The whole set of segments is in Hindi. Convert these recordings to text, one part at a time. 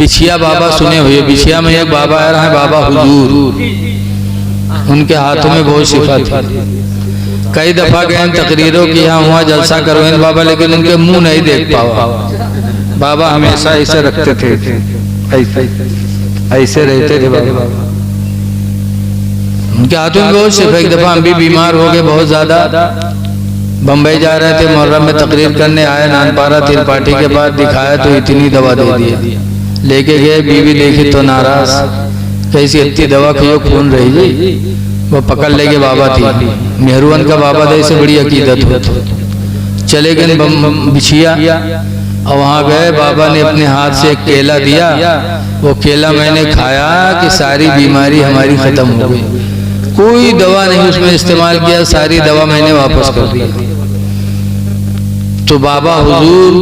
बिछिया बाबा सुने हुए, बिछिया में एक बाबा आ रहा है, बाबा हुजूर, उनके हाथों में बहुत शिफा थी। कई दफा गए तकरीरों की, यहाँ हुआ जलसा करवाएं बाबा, लेकिन उनके मुंह नहीं देख पावा। बाबा हमेशा ऐसे रखते थे, ऐसे रहते थे बाबा, उनके हाथों में बहुत शिफा। एक दफा हम भी बीमार हो गए बहुत ज्यादा, बम्बई जा रहे थे, मुहर्रम में तकरीर करने आए, नानपारा तिरपाटी के बाद दिखाया तो इतनी दवा दे दिया। लेके गए, बीवी देखी तो नाराज, कैसी इतनी दवा की खून रही जी। वो पकड़ लेके बाबा थी, मेहरुवन का बाबा था, इसे बड़ी अकीदत हो। चले गए बिछिया और वहाँ गए, बाबा ने अपने हाथ से एक केला दिया। वो केला मैंने खाया कि सारी बीमारी हमारी खत्म हो गई। कोई दवा नहीं उसमें इस्तेमाल किया, सारी दवा मैंने वापस कर दी। तो बाबा हुजूर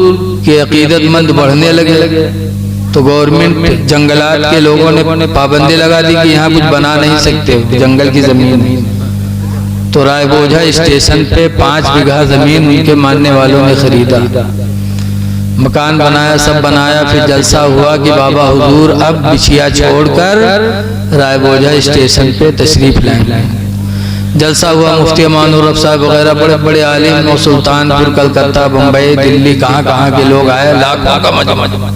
के अकीदतमंद बढ़ने लगे, तो गवर्नमेंट जंगलात के लोगों ने पाबंदी लगा दी कि यहाँ कुछ बना नहीं सकते, जंगल की जमीन। तो रायबोझा स्टेशन पे 5 बीघा जमीन उनके मानने वालों ने खरीदा, मकान बनाया, सब बनाया। फिर जलसा हुआ कि बाबा हुजूर अब बिछिया छोड़कर रायबोझा स्टेशन पे तशरीफ लाएंगे। जलसा हुआ, मुफ्ती अमानुर रफ साहब वगैरह बड़े बड़े आलिम और सुल्तानपुर, कलकत्ता, बम्बई, दिल्ली, कहाँ के लोग आए, लाखों का मजमा।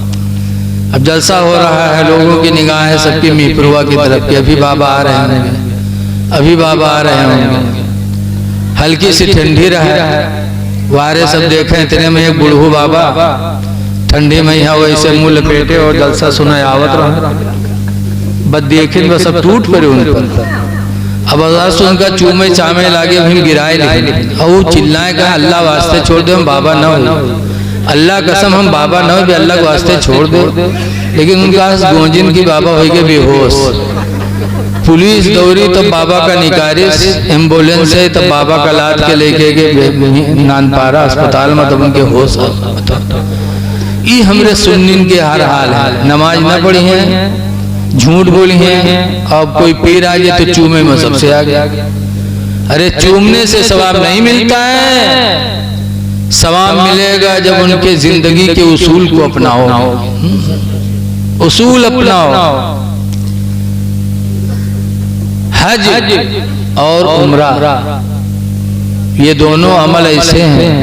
अब जलसा हो रहा है, लोगों की निगाह है सबकी मीपरुआ की तरफ की, अभी बाबा आ रहे होंगे, अभी बाबा आ रहे होंगे। हल्की सी ठंडी रहे, वारे सब देखे, इतने में एक बुढ़ू बाबा ठंडी में यहाँ वैसे मुंह लपेटे और जलसा सुना आवत रहा। बस देखे बस सब टूट पड़े उन पर। अब आवाज सुनकर चूमे चामे लागे, हम गिराए नहीं और वो चिल्लाए कहा अल्लाह वास्ते छोड़ दो, हम बाबा न हो, अल्लाह कसम हम बाबा न हो, अल्लाह के वास्ते छोड़ दो। लेकिन उनका गोंजिन की बाबा हो गए बेहोश। पुलिस दौड़ी तो बाबा का निकारिस, एम्बुलेंस है तब बाबा का लाद के लेके गए नानपारा अस्पताल में, तब उनके होश। ये हमरे सुन्नीन के हर हाल है, नमाज न पढ़ी है, झूठ बोली है, अब कोई पीर आ जाए तो चूमे में सबसे आगे। अरे चूमने से सवाब नहीं मिलता है, सवाब मिलेगा जब उनके जिंदगी के उसूल को अपनाओ, उसूल अपनाओ। हज और उम्रा ये दोनों अमल ऐसे हैं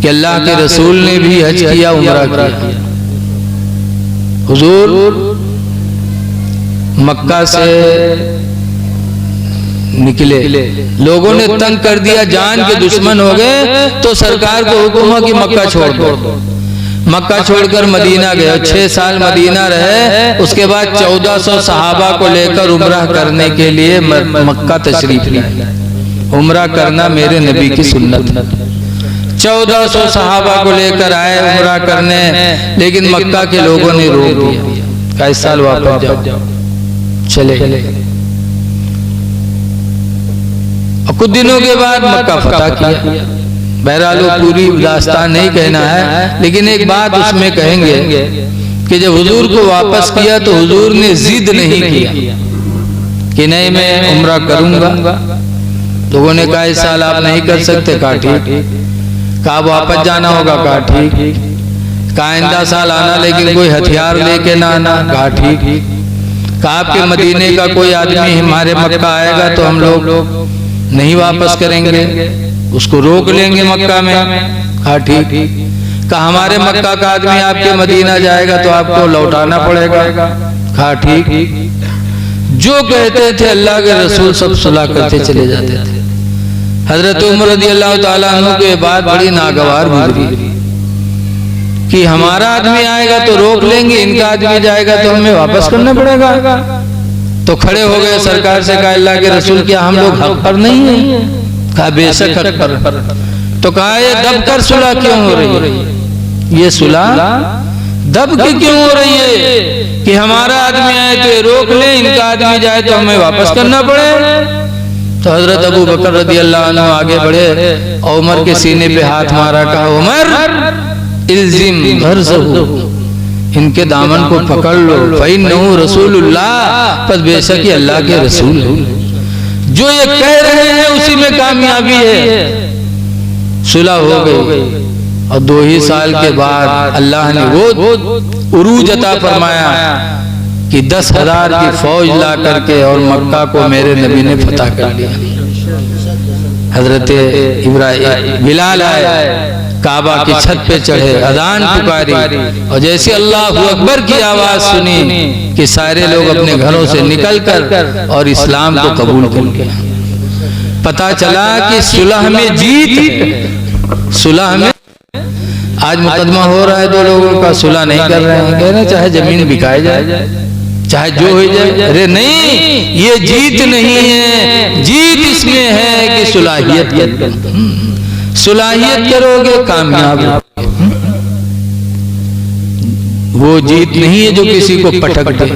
कि अल्लाह के रसूल ने भी हज किया, उम्रा किया। हुजूर मक्का से निकले, लोगों ने तंग कर दिया, जान के दुश्मन हो गए, तो सरकार को हुक्म हुआ कि मक्का छोड़ दो। मक्का छोड़कर मदीना गए, 6 साल मदीना रहे। उसके बाद 1400 सहाबा को लेकर उम्रा करने के लिए मक्का तशरीफ लाए। उम्रा करना मेरे नबी की सुन्नत है। 1400 सहाबा को लेकर आए उम्रा करने, लेकिन मक्का के लोगों ने रोक दिया, इस साल वापस जाओ। चले और कुछ दिनों के बाद मक्का फतह किया। बहरहाल पूरी दास्तान नहीं कहना है, लेकिन एक बात उसमें कहेंगे कि जब हुजूर को वापस किया तो हुजूर ने जिद नहीं किया कि नहीं मैं उम्रा करूंगा। लोगों ने कहा इस साल आप नहीं कर सकते, कहा ठीक। कहा वापस जाना होगा, कहा ठीक। कहा आइंदा साल आना, लेकिन कोई हथियार लेके ना आना, कहा ठीक। कहा आपके मदीने का कोई आदमी हमारे मक्का आएगा तो हम लोग नहीं वापस करेंगे, उसको रोक लेंगे मक्का में, हाँ ठीक। कहा हमारे मक्का का आदमी आपके मदीना जाएगा तो आपको लौटाना पड़ेगा, हाँ ठीक। जो कहते थे अल्लाह के रसूल सब सुलह करते चले जाते थे। हजरत उमर रज़ी अल्लाह ताला अन्हु के बाद बड़ी नागवार गुजरी कि हमारा आदमी आएगा तो रोक लेंगे, इनका आदमी जाएगा तो हमें वापस करना पड़ेगा। तो खड़े हो गए, सरकार से कहा अल्लाह के रसूल क्या हम लोग हक पर नहीं है? कहा बेशक हक पर। तो कहा ये दब कर सुलह क्यों हो रही है? ये सुलह दब के क्यों हो रही है कि हमारा आदमी आए तो ये रोक ले, इनका आदमी जाए तो हमें वापस करना पड़े। तो हजरत अबू बकर रज़ी अल्लाह अन्हु आगे बढ़े और उमर के सीने पे हाथ मारा, कहा उमर इल्जिम गरज़हू, इनके दामन को पकड़ लो, फ़इन्नहु रसूलुल्लाह, पर बेशक ये अल्लाह के रसूल है। जो ये कह रहे हैं उसी में कामयाबी है। सुलह हो गई और 2 ही साल के बाद अल्लाह ने वो उरूज अता फरमाया कि 10,000 की फौज ला करके और मक्का को मेरे नबी ने फतह कर लिया। हजरत इब्राहिम बिलाल आए, काबा की छत पे चढ़े, अजान पुकारी और जैसे अल्लाह अकबर की आवाज सुनी कि सारे लोग अपने घरों से निकलकर और इस्लाम को कबूल कर लिया। पता चला कि सुलह में जीत, सुलह में आज मुकदमा हो रहा है 2 लोगों का, सुलह नहीं कर रहे हैं, कह रहे चाहे जमीन बिकाई जाए चाहे जो हो जाए। अरे नहीं, ये जीत नहीं है, जीत इसमें है कि सुलाहियत करोगे कामयाब। वो जीत नहीं है जो किसी को पटक दे।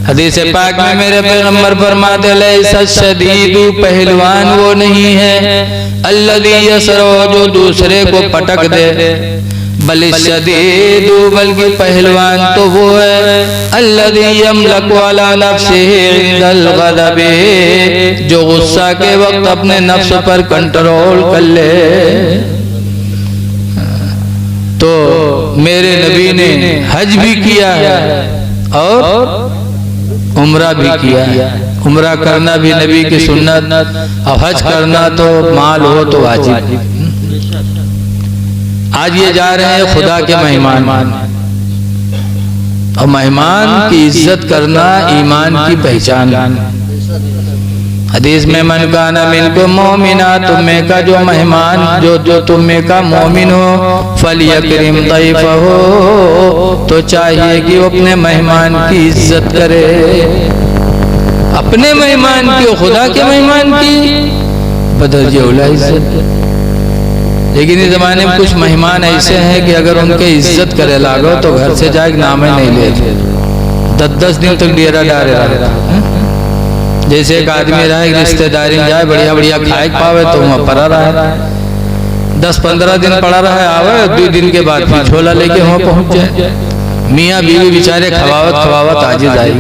हदीस पाक में मेरे पैगंबर फरमाते लैसा शदीदु, पहलवान वो नहीं है अल्लज़ी यसरो, जो दूसरे को पटक दे, बल शदीदु, बल्कि पहलवान तो वो है अल्लज़ी यमलकु अला नफ्सिही इंदल ग़ज़बी, जो गुस्सा के वक्त अपने नफ्स पर कंट्रोल कर ले। तो मेरे नबी ने हज भी किया है और उम्रा भी किया है। उम्रा करना भी नबी की सुन्नत, और हज करना तो माल हो तो वाजिब। आज ये जा रहे हैं खुदा के मेहमान, और मेहमान की इज्जत करना ईमान की पहचान। हदीस में मन काना मिनको मोमिना, तुम्हें का जो मेहमान, जो तुम्हें का मोमिन हो, फलियकरिम दैफहु, तो चाहिए कि वो अपने मेहमान की इज्जत करे। अपने मेहमान की, खुदा के मेहमान की बदर्जे औला इज्जत। लेकिन इस जमाने में कुछ मेहमान ऐसे हैं कि अगर उनके इज्जत करे लागो तो घर से जाए नामे नहीं लेते, 10-10 दिन तक डेरा डाले रहता। जैसे एक आदमी रहा है रिश्तेदारी में जाए, बढ़िया बढ़िया खाए पावे तो वहाँ पड़ा रहा है, 10-15 दिन पड़ा रहा है, आवे 2 दिन के बाद फिर झोला लेके वहाँ पहुँच जाए। मियाँ बीवी बेचारे खवावत आजिज आई,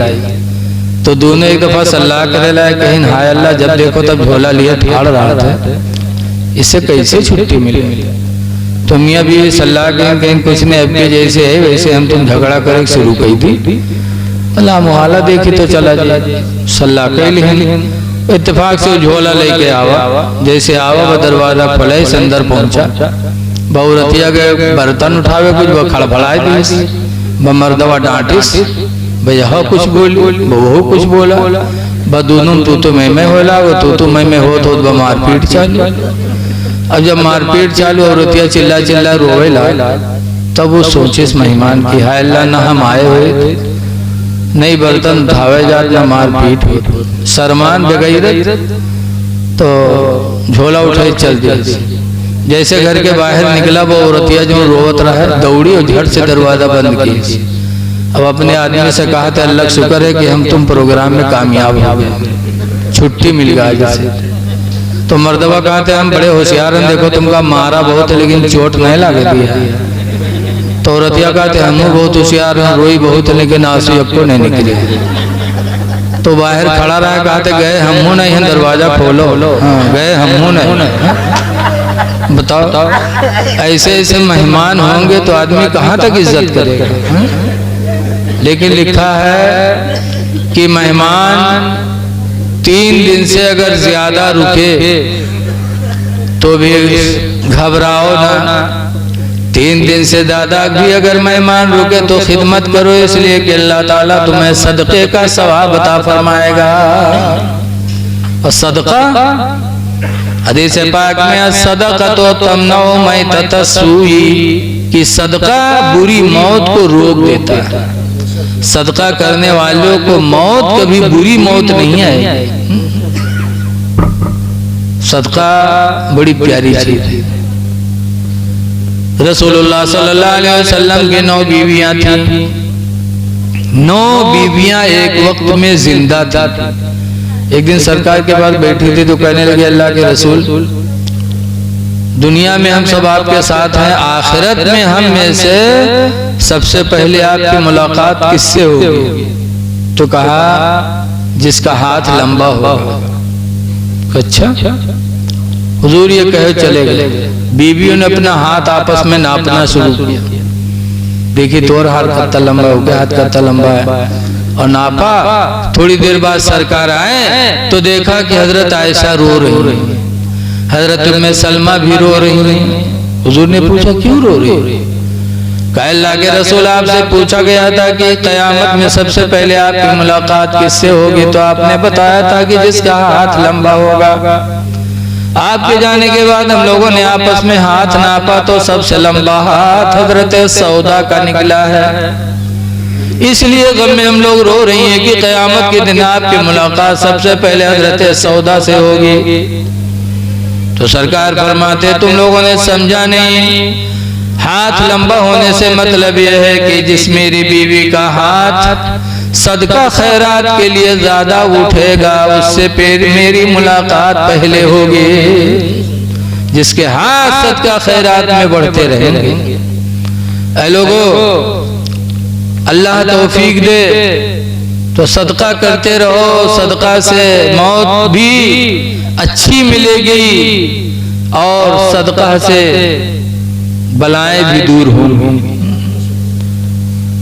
तो दोनों एक दफा सलाह करे लाए, कहीं हाय अल्लाह, जब देखो तब झोला लिए ठाड़ रहा था, इससे कैसे छुट्टी मिली। तो मियाँ बीवी सलाह कहीं कुछ ने अब जैसे है वैसे हम तुम झगड़ा करे शुरू की थी, अल्लाह मुहाला देखी तो चला जाए, सलाह कर ली। इत्तेफाक से झोला लेके आवा, जैसे आवा वो दरवाजा खोले, अंदर पहुंचा, बहुरतिया के बर्तन उठावे, कुछ खड़बड़ाए दी, मर्दवा डांटिस, भैया हो कुछ बोली, वो कुछ बोला, दोनों तू मैं होला, वो तू मैं हो तो मारपीट चालू। अब जब मारपीट चालू औरतिया चिल्ला चिल्ला रोवे ला, तब वो सोचे इस मेहमान की, हाय अल्लाह ना हम आए हुए थे, नहीं बर्तन उठावे जात ना मारपीट हुई, शर्मान बगैरत, तो झोला उठाई चल दिया। जैसे घर के बाहर निकला वो औरतिया जो रोवत रहा है, दौड़ी और झट से दरवाजा बंद की। अब अपने आदमी से कहा था अल्लाह शुक्र है कि हम तुम प्रोग्राम में कामयाब हो गए, छुट्टी मिल गई जैसे। तो मर्दबा कहते हम बड़े होशियार हैं, देखो तुमका मारा बहुत है लेकिन चोट नहीं लगे दिया। तो औरतिया कहते हम बहुत होशियार हैं, रोई बहुत है लेकिन आंसू को नहीं निकले। तो बाहर खड़ा रहा, कहते गए हमू नहीं है, दरवाजा खोलो। हाँ, गए हमू नहीं। बताओ ऐसे ऐसे मेहमान होंगे तो आदमी कहाँ तक इज्जत करेगा। लेकिन लिखा है कि मेहमान 3 दिन से अगर ज्यादा रुके तो भी घबराओ ना, 3 दिन से ज्यादा भी अगर मेहमान रुके तो खिदमत करो, इसलिए कि अल्लाह ताला तुम्हें सदक़े का सवाब अता फरमाएगा। और सदका हदीस पाक में सदका तो तमनउ मैतत सूई, कि सदका बुरी मौत को रोक देता है। सदका करने वालों को मौत कभी बुरी मौत नहीं आएगी। सदका बड़ी प्यारी चीज है। रसूलुल्लाह सल्लल्लाहु अलैहि वसल्लम की 9 बीवियां थी, 9 बीवियां एक वक्त में जिंदा थी। एक दिन सरकार के पास बैठी थी तो कहने लगे अल्लाह के रसूल, दुनिया में हम सब आपके साथ हैं, आखिरत में हम में से सबसे पहले आपकी मुलाकात किससे होगी? तो कहा जिसका हाथ लंबा होगा। अच्छा हुजूर ये कहे चले गए। बीवियों ने अपना हाथ आपस में नापना शुरू किया। देखिए तोर हाथ कत्ता लंबा हो गया, हाथ कत्ता लंबा है, और नापा। थोड़ी देर बाद सरकार आए तो देखा कि हजरत आयशा रो रही, हजरत उम्मे सलमा भी रो रही। हुजूर ने पूछा क्यों रो रही? कहे अल्लाह के रसूल आपसे पूछा गया था कि कयामत में सबसे पहले आपकी मुलाकात किससे होगी, तो आपने बताया था कि जिसका हाथ लंबा होगा। आपके जाने के बाद हम लोगों ने आपस में हाथ नापा तो सबसे लंबा हाथ हजरत सौदा का निकला है। इसलिए गम में हम लोग रो रही हैं कि कयामत के दिन आपकी मुलाकात सबसे पहले हजरत सौदा से होगी। तो सरकार फरमाते तुम लोगों ने समझा नहीं, हाथ लंबा होने से मतलब यह है कि जिस मेरी बीवी का हाथ सदका खैरात के लिए ज्यादा उठेगा उससे मेरी मुलाकात पहले होगी। जिसके हाथ सदका खैरात में बढ़ते रहेंगे। ऐ लोगों, अल्लाह तौफीक दे तो सदका करते रहो, सदका से मौत भी अच्छी मिलेगी और सदका से बलाएं भी दूर होंगी।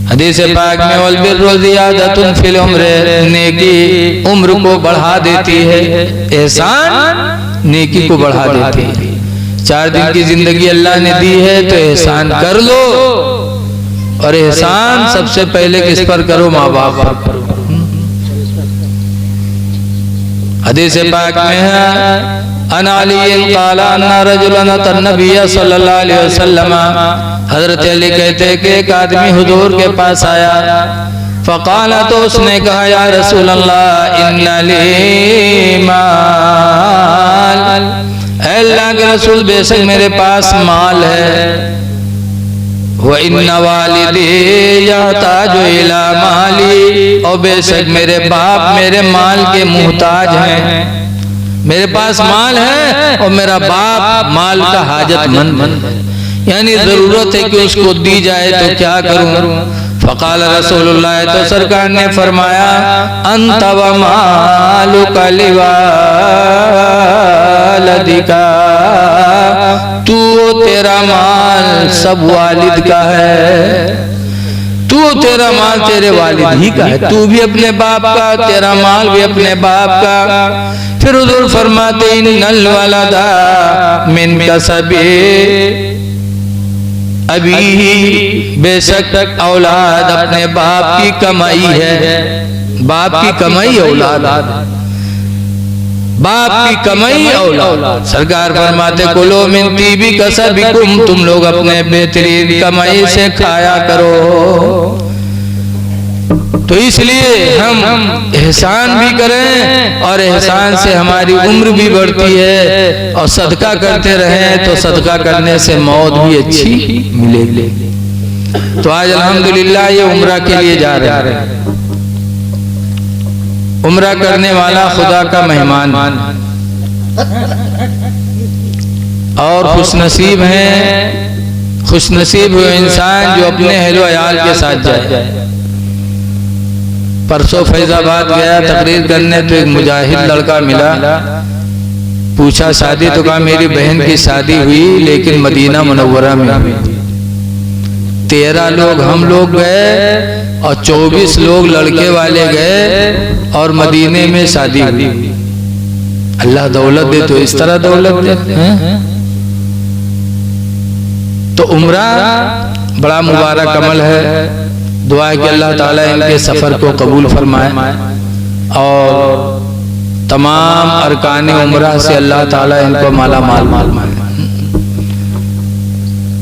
हदीस पाक में वल बिर्रु ज़ियादतुन फिल उम्र, नेकी उम्र को बढ़ा देती है, एहसान नेकी को बढ़ा देती है। 4 दिन की जिंदगी अल्लाह ने दी है तो एहसान कर लो, और एहसान सबसे पहले किस पर करो? माँ बाप पर करो। हदीस पाक में है अन अली क़ाल अन्ना रजुलन अतन नबी सल्लल्लाहु अलैहि वसल्लम, हजरत अली कहते हैं कि एक आदमी हुजूर के पास आया। फ़क़ाल, तो उसने कहा या रसूल अल्लाह इन्ना ली माल, अल्लाह के रसूल बेशक मेरे पास माल है। व इन्ना वालिदी यहताजु इला माली, और बेशक मेरे बाप मेरे माल के मुहताज हैं। मेरे पास माल है और मेरा बाप माल का हाजतमंद है, यानी जरूरत है कि उसको दी जाए, तो क्या करूं? फ़क़ाल रसूलुल्लाह, तो सरकार ने फरमाया अंत व मालुका लिवालिदिका, तू तेरा माल सब वालिद का है, तू तेरा माल तेरे वालिद ही का है, तू भी अपने बाप का, तेरा माल भी अपने बाप का। फिर हुजूर फरमाते इन्नल वलदा मिन कसबी अबी, बेशक औलाद अपने बाप की कमाई है। बाप की कमाई औलाद, बाप की कमाई औलाद। सरकार फरमाते कुलो मिन तीबी कसबिकुम, तुम लोग अपने बेहतरीन कमाई से खाया करो। तो इसलिए हम एहसान भी करें और एहसान से हमारी उम्र भी बढ़ती है, और सदका करते रहें तो सदका करने से मौत भी अच्छी मिलेगी। तो आज अल्हम्दुलिल्लाह ये उम्रा के लिए जा रहे हैं। उम्रा करने वाला खुदा का मेहमान और खुशनसीब है, खुशनसीब हुए इंसान जो अपने अहलो अयाल के साथ जाए। परसों फैजाबाद गया तकरीर करने तो एक मुजाहिद लड़का मिला, पूछा शादी, तो कहा मेरी बहन की शादी हुई लेकिन मदीना मुनव्वरा में हुई। 13 लोग हम लोग गए और 24 लोग लड़के वाले गए और मदीने में शादी हुई। अल्लाह दौलत दे तो इस तरह दौलत दे। तो उम्रा बड़ा मुबारक अमल है। दुआ है कि अल्लाह ताला इनके सफ़र को कबूल फरमाए और तमाम अरकान उम्रा से अल्लाह ताला इनको माला माल माल।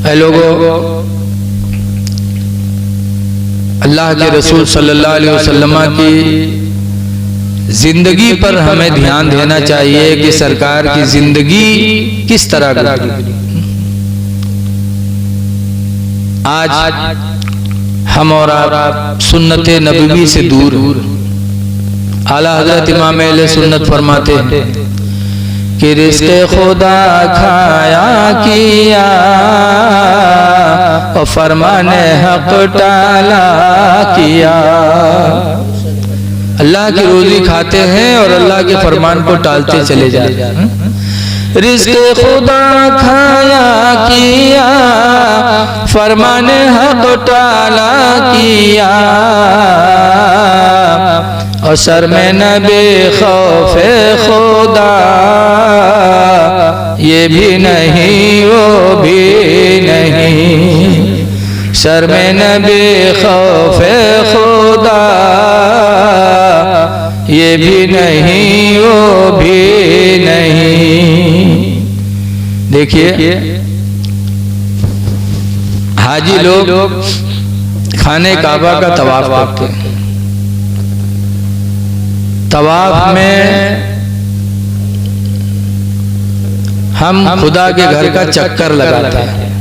ऐ लोगों, अल्लाह के रसूल सल्लल्लाहु अलैहि वसल्लम की जिंदगी पर हमें ध्यान देना चाहिए कि सरकार की जिंदगी किस तरह गुजरी। आज हम और आप सुन्नत नबवी से दूर। आला हजरत इमाम अहले सुन्नत फरमाते हैं कि रिज़्क़े खुदा खाया किया और फरमाने हक टाला किया। अल्लाह की रोजी खाते हैं और अल्लाह के फरमान को टालते चले जाते हैं। रिज़्क़ खुदा खाया किया, फरमाने हक टाला किया, और सर में नबी खौफे खुदा, ये भी नहीं वो भी नहीं, सर में नबी खौफे खुदा, ये भी नहीं वो भी नहीं। देखिए हाजी लोग खाने काबा का तवाफ करते हैं। तवाफ में हम खुदा के घर का चक्कर लगाते हैं।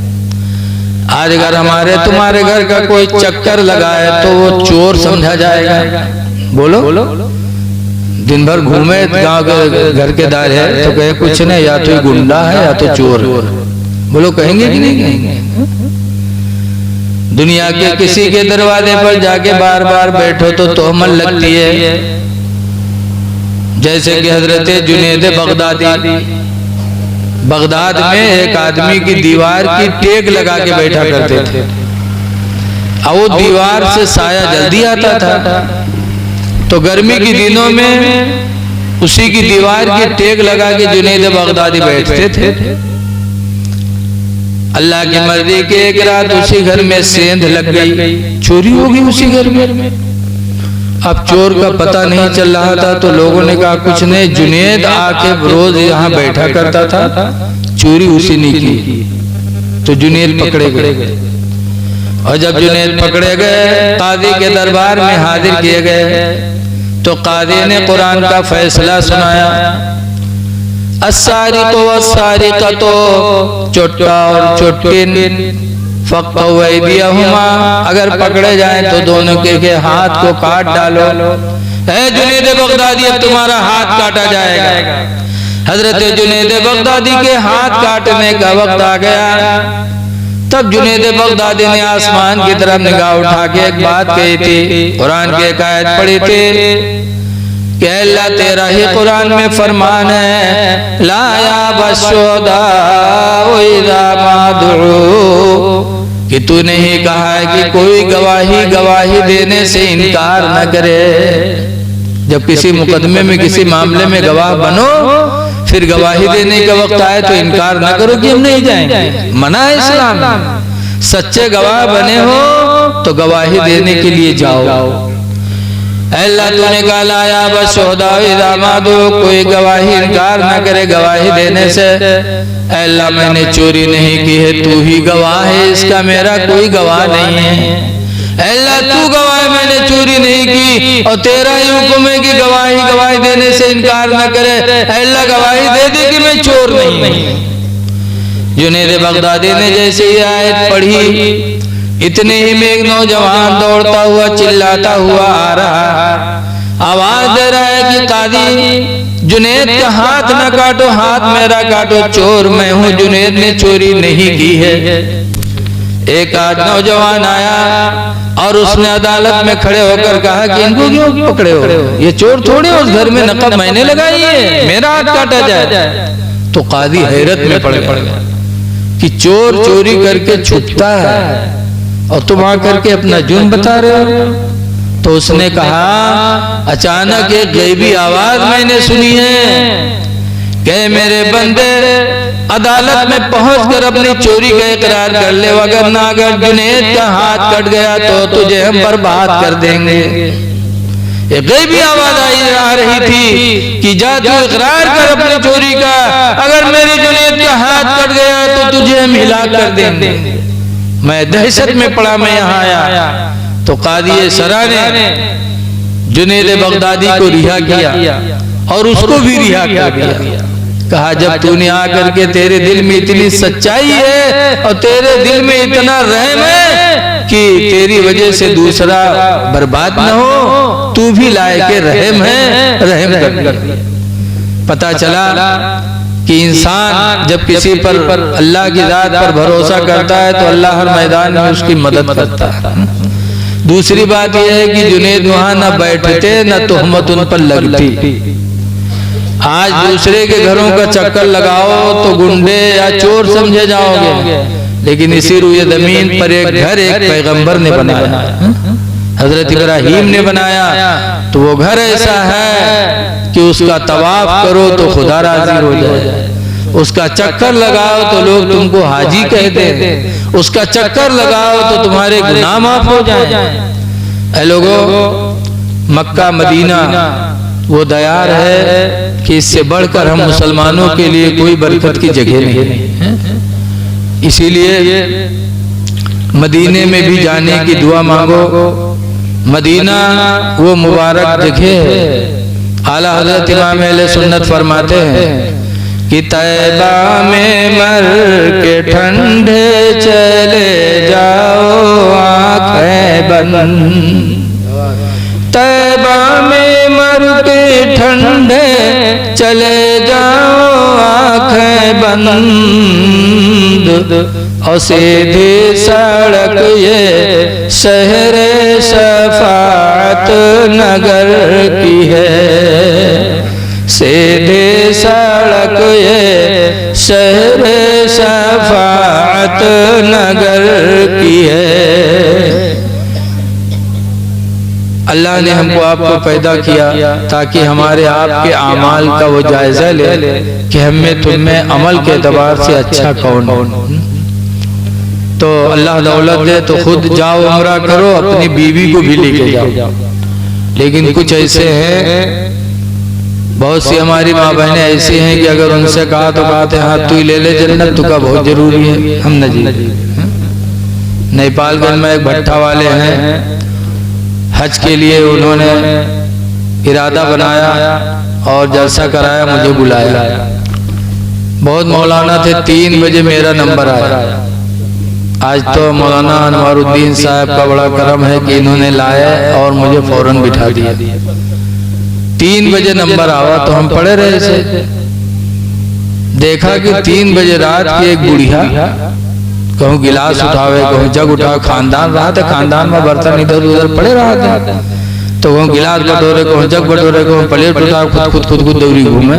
आज अगर हमारे तुम्हारे घर का कोई चक्कर लगाए तो वो चोर समझा जाएगा। बोलो दिन भर घूमे गांव के घर के दार है तो कहे कुछ नहीं, या तो गुंडा है या तो चोर। बोलो कहेंगे कि नहीं कहेंगे? दुनिया के किसी के दरवाजे पर जाके बार बार बैठो तो तोहमत लगती है। जैसे कि हजरत जुनैद बगदादी, बगदाद में एक आदमी की दीवार की टेक लगा के बैठा करते थे, और वो दीवार से साया जल्दी आता था। तो गर्मी के दिनों में उसी की दीवार की टेक लगा के जुनैद बगदादी बैठते थे। अल्लाह की मर्जी की एक रात उसी घर में सेंध लग गई, चोरी हो गई उसी घर में। अब चोर का पता नहीं चल रहा था तो लोगों ने कहा कुछ नहीं, जुनैद आके रोज यहाँ बैठा करता था, चोरी उसी ने की। तो जुनैद पकड़े गए, और जब जुनैद पकड़े गए काजी के दरबार में हाजिर किए गए तो काजी ने कुरान का फैसला सुनाया, अस्सारिक़ु वस्सारिक़तु, चोट्टा और चोटिन, फ़क़्तउ अयदियहुमा, अगर पकड़े जाए तो दोनों के हाथ को काट डालो। है जुनैद बगदादी अब तुम्हारा हाथ काटा जाएगा। हजरत जुनैद बगदादी के हाथ काटने का वक्त आ गया। तब जुनैद बगदादी ने आसमान की तरफ निगाह उठा के एक बात कही थी, कुरान की एक आयत पढ़ी थी कि अल्लाह तेरा ही कुरान में फरमान है, लाया बशोदा इज़ा मादू, कि तूने ही कहा है कि कोई गवाही देने से इनकार न करे। जब किसी मुकदमे में किसी मामले में गवाह बनो, फिर गवाही देने का वक्त आए तो इनकार न करो कि हम नहीं जाएंगे। मना है इस्लाम में। सच्चे गवाह बने हो तो गवाही देने के लिए जाओ। अल्लाह तूने कहा लाया बशोदा इज़ा मादू, कोई गवाही इनकार न करे गवाही देने से। अल्लाह मैंने चोरी नहीं की है, तू ही गवाह है, इसका मेरा कोई गवाह नहीं है। अल्लाह तू गवाह है मैंने चोरी नहीं की, और तेरा ही हुक्म है कि गवाही देने से इनकार न करे। अल्लाह गवाही दे दे कि मैं चोर नहीं। जुनैद बगदादी ने जैसे ही आयत पढ़ी, इतने ही में एक नौजवान दौड़ता हुआ चिल्लाता हुआ आ रहा, आवाज दे रहा है कि काजी जुनैद का हाथ न काटो, हाथ मेरा काटो, चोर मैं हूँ, जुनैद ने चोरी नहीं की है। एक आज नौजवान आया और उसने अदालत में खड़े होकर कहा कि इनको क्यों पकड़े हो, ये चोर थोड़े, उस घर में नकब मैंने लगाई है, मेरा हाथ काटा जाए। तो काजी हैरत में पड़ गया कि चोर चोरी करके छुपता है और तुम आकर के अपना जुर्म बता रहे हो। तो उसने कहा अचानक एक गैबी आवाज मैंने सुनी है कि मेरे बंदे अदालत में पहुंचकर अपनी चोरी का इकरार कर ले, वरना अगर जुनैद का हाथ कट गया तो तुझे हम बर्बाद कर देंगे। एक गैबी आवाज आ रही थी कि जा तू इकरार कर अपनी चोरी का, अगर मेरे जुनैद का हाथ कट गया तो तुझे हम हिलाक कर देंगे। मैं दहशत में पड़ा, मैं यहाँ आया तो कादी सरा ने जुनैद बगदादी को रिहा किया और उसको भी रिहा कर दिया। कहा जब तूने आकर के तेरे दिल में इतनी सच्चाई है और तेरे दिल में इतना रहम है कि तेरी वजह से दूसरा बर्बाद न हो, तू भी लायक रहम है, रहम कर। पता चला कि इंसान जब किसी पर अल्लाह की जात पर भरोसा करता है तो अल्लाह हर मैदान में उसकी मदद करता है। दूसरी बात यह है कि जुनैद वहां न बैठते न तोहमत उन पर लगती। आज दूसरे के घरों का चक्कर लगाओ तो गुंडे या चोर समझे जाओगे, लेकिन इसी रुए जमीन पर एक घर एक पैगंबर ने बनाया, हजरत इब्राहीम ने बनाया। तो वो घर ऐसा है कि उसका तवाफ करो तो खुदा राजी हो जाए, उसका चक्कर लगाओ तो लोग तुमको हाजी कहते हैं, उसका चक्कर लगाओ तो तुम्हारे गुनाह माफ हो जाए। ऐ लोगों, मक्का मदीना वो दयार है कि इससे बढ़कर हम मुसलमानों के लिए कोई बरकत की जगह नहीं है। इसीलिए मदीने में भी जाने की दुआ मांगो। मदीना वो मुबारक जगह है। आला हज़रत इमाम अहले सुन्नत फरमाते हैं कि तैबा में मर के ठंडे चले जाओ आँखें बंद, तैबा में मर के ठंडे चले जाओ आँखें बंद, और सीधी सड़क ये शहर शफाअत नगर की है, सीधी सड़क ये शहर शफाअत नगर की है। अल्लाह ने हमको आपको पैदा किया ताकि हमारे आपके आमाल का वो जायजा ले कि हमें तुम्हें अमल के एतबार से अच्छा कौन हो। तो अल्लाह दौलत दे तो खुद जाओ उम्रा करो, अपनी बीवी को भी लेके जाओ। लेकिन कुछ ऐसे हैं, बहुत सी हमारी माँ बहनें ऐसी हैं कि अगर उनसे कहा तो कहते हैं हाँ तू ही ले ले जन्नत, तो का बहुत जरूरी है। हम न जी नेपालगंज में एक भट्टा वाले हैं, हज के लिए उन्होंने इरादा बनाया और जलसा कराया, मुझे बुलाया। बहुत मौलाना थे, 3 बजे मेरा नंबर आया। आज तो मौलाना अनवारुद्दीन साहब का बड़ा करम है कि इन्होंने लाया और मुझे फौरन बिठा दिया। 3 बजे नंबर आवा तो हम पड़े रहे थे। देखा कि 3 बजे रात की एक बुढ़िया कहूँ गिलास उठावे, कहूँ जग उठावे, खानदान रहा था, खानदान में बर्तन इधर उधर पड़े रहा था। तो कहूँ गिलास बटोरे, कहूँ जग बटोरे, कहूँ प्लेट उठा, खुद दौरी घूमे।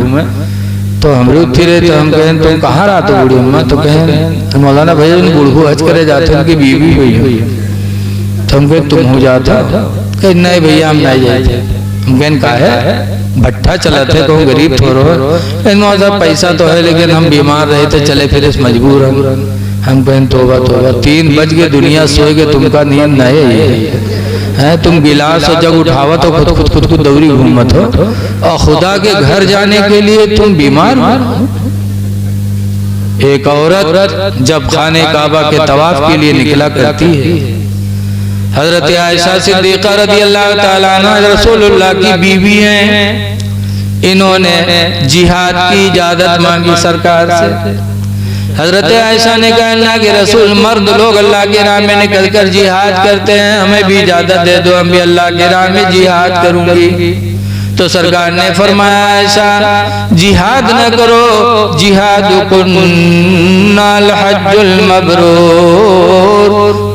तो हम रुक रहे, तो हम कहें तुम कहाँ रहा तो बूढ़ी अम्मा? तो कहें मौलाना भैया उन बूढ़ू हज करे जाते हैं, उनकी बीवी हुई है। तो हम कहें तुम हो जाता? कहे नहीं भैया हम नहीं जाते। हम कहें का है? भट्ठा चला थे, कहूँ गरीब थोड़ा पैसा तो है लेकिन हम बीमार रहे थे, चले फिर इस मजबूर हम कहें तोबा तोबा, 3 बज के दुनिया सोए के तुमका नियम नहीं है। तुम गिलास और जग उठावा तो खुद को दौरी घूमत हो, और खुदा के घर जाने के लिए तुम बीमार हो। एक औरत जब खाने काबा के तवाफ के लिए निकला करती है, हजरत आयशा सिद्दीक़ा रज़ी अल्लाह ताला अन्हा रसूलुल्लाह की बीवी हैं, इन्होंने जिहाद की इजाजत मांगी सरकार से। हजरत आयशा ने कहा अल्लाह के रसूल, मर्द लोग अल्लाह के राह में निकल कर जिहाद करते हैं, हमें भी इजाजत दे दो, हम भी अल्लाह के राह में जिहाद करूंगी। तो सरकार ने फरमाया ऐसा जिहाद न करो, जिहाद कुन्नाल हज्जुल मबरूर,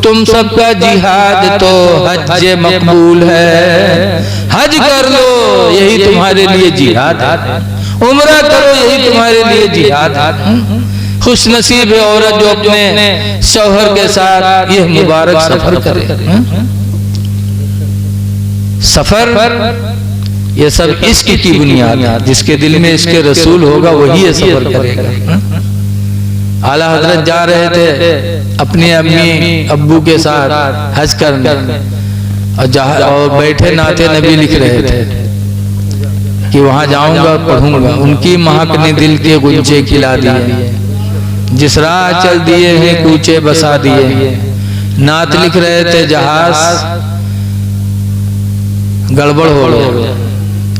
तुम सबका जिहाद तो हज मकबूल है। हज कर लो यही तुम्हारे लिए जिहाद है, उम्रा करो यही तुम्हारे लिए जिहाद है। खुश नसीब है औरत जो अपने शौहर के साथ यह मुबारक सफर करे। सफर ये सब इश्क की बुनियाद है, जिसके दिल में इसके रसूल होगा वही ये सफर करेगा। आला हजरत जा रहे थे अपनी अम्मी अब्बू के साथ हज करने, और बैठे नाते नबी लिख रहे थे कि वहां जाऊंगा पढ़ूंगा। उनकी महकने दिल के गुंजे खिला दिए, जिस राह चल दिए हैं कूचे बसा दिए। नात लिख रहे थे जहाज गड़बड़ हो गया,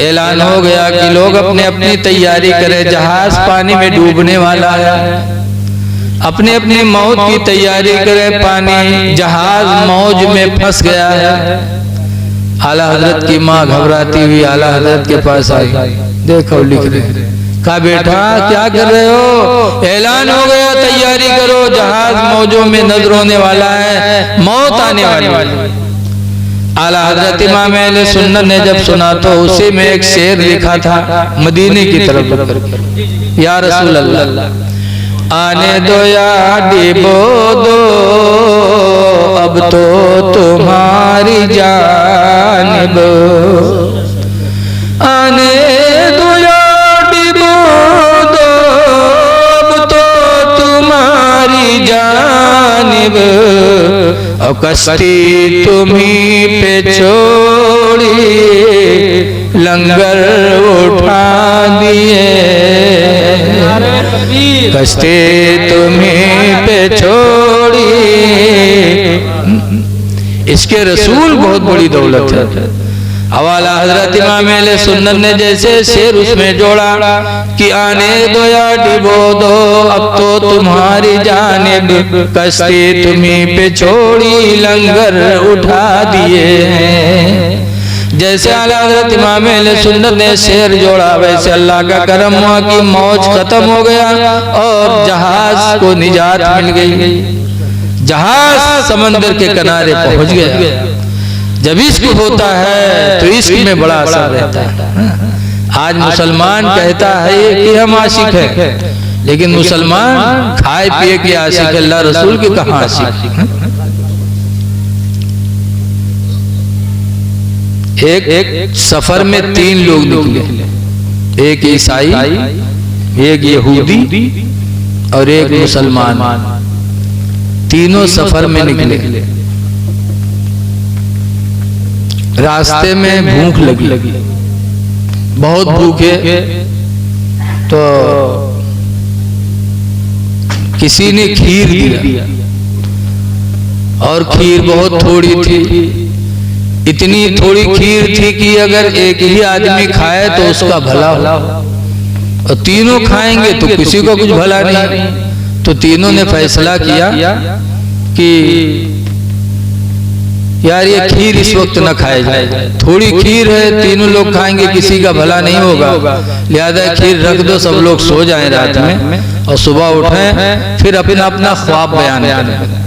ऐलान हो गया कि लोग अपने अपनी तैयारी करें, जहाज पानी में डूबने वाला है। अपने अपनी मौत की तैयारी करें, पानी जहाज मौज में फंस गया है। आला हजरत की माँ घबराती हुई आला हजरत के पास आई, देखो लिख रहे। कहा बेटा क्या कर रहे हो? ऐलान हो गया तैयारी करो, जहाज मौजों में नजर होने वाला है, मौत आने वाली है। आला हजरत इमाम अहले सुन्नत ने जब सुना तो उसी में एक शेर लिखा था मदीने की तरफ करके, या रसूल अल्लाह आने दो या डिबो दो अब तो तुम्हारी जानिब, आने दो या डिबो दो अब तो तुम्हारी जानिब, और कश्ती तुम्ही पे छोड़ी लंगर उठा दिए, कश्ती तुम्ही पे छोड़ी। इसके रसूल बहुत बड़ी दौलत है। हवाला हजरत इमाम अहले सुन्नत ने जैसे शेर उसमें जोड़ा कि आने दो या डिबो दो अब तो तुम्हारी जानिब, कश्ती तुम्ही पे छोड़ी लंगर उठा दिए हैं। जैसे आला हजरत इमाम अहले सुन्नत ने शेर जोड़ा वैसे अल्लाह का करम हुआ कि मौज खत्म हो गया और जहाज को निजात मिल गई, जहाज समंदर के किनारे पहुंच गया। जब इश्क होता है तो इश्क में बड़ा असर रहता है। आज मुसलमान कहता है कि हम आशिक हैं, लेकिन मुसलमान खाए पिए के आशिक, अल्लाह रसूल के कहाँ आशिक। एक सफर में 3 लोग निकले, एक ईसाई, एक यहूदी और एक मुसलमान। तीनों सफर में निकले। रास्ते में भूख लगी, बहुत भूखे, तो किसी ने खीर दिया और खीर बहुत थोड़ी थी, इतनी थोड़ी खीर थी कि अगर एक ही आदमी खाए तो उसका भला हो, और तीनों खाएंगे तो किसी को कुछ भला नहीं। तो तीनों ने फैसला किया कि यार ये खीर इस वक्त न खाए जाए, थोड़ी खीर है, तीनों लोग खाएंगे किसी का भला नहीं होगा, लिहाजा खीर रख दो, सब लोग सो जाएं रात में और सुबह उठें फिर अपना अपना ख्वाब बयान करें।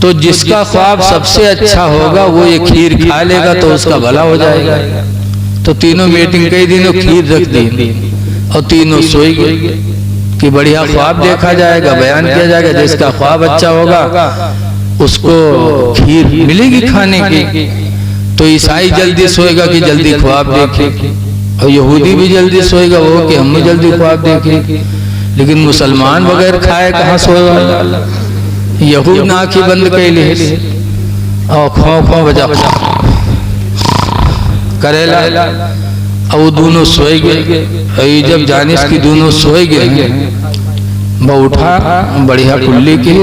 तो जिसका ख्वाब सबसे अच्छा होगा वो ये खीर खा लेगा तो उसका भला हो जाएगा। तो तीनों मीटिंग कई दिनों खीर रख दी और तीनों सोई गए कि बढ़िया ख्वाब देखा जाएगा, बयान किया जाएगा, जिसका ख्वाब अच्छा होगा उसको खीर मिलेगी खाने की। तो ईसाई जल्दी सोएगा कि जल्दी ख्वाब देखे, और यहूदी भी जल्दी सोएगा वो कि हम जल्दी ख्वाब देखें। लेकिन मुसलमान बगैर खाए कहाँ सोएगा। यहूद आँखें बंद कर ली और खो खो बजा करेला, और वो दोनों सोए गए। जब जानिश की दोनों सोए गए, वो उठा बढ़िया कुल्ली की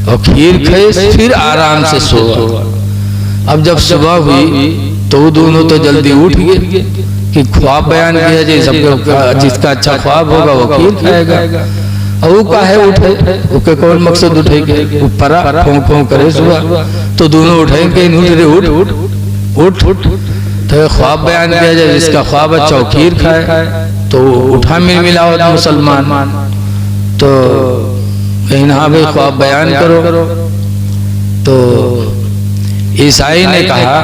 और खीर खाए, फिर आराम से सोआ। अब जब सुबह हुई तो वो दोनों तो जल्दी उठ गए कि ख्वाब बयान किया जाए, सबको जिसका अच्छा ख्वाब होगा वो खीर खाएगा। और वो काहे उठे, उसके कौन मकसद उठेगे, ऊपर फों करे सुबह, तो दोनों उठेंगे, उठ तो ख्वाब बयान किया जाए, जिसका ख्वाब अच्छा खीर खाए। तो उठा मिलावट मुसलमान, तो यहाँ भी ख्वाब बयान करो। तो ईसाई ने कहा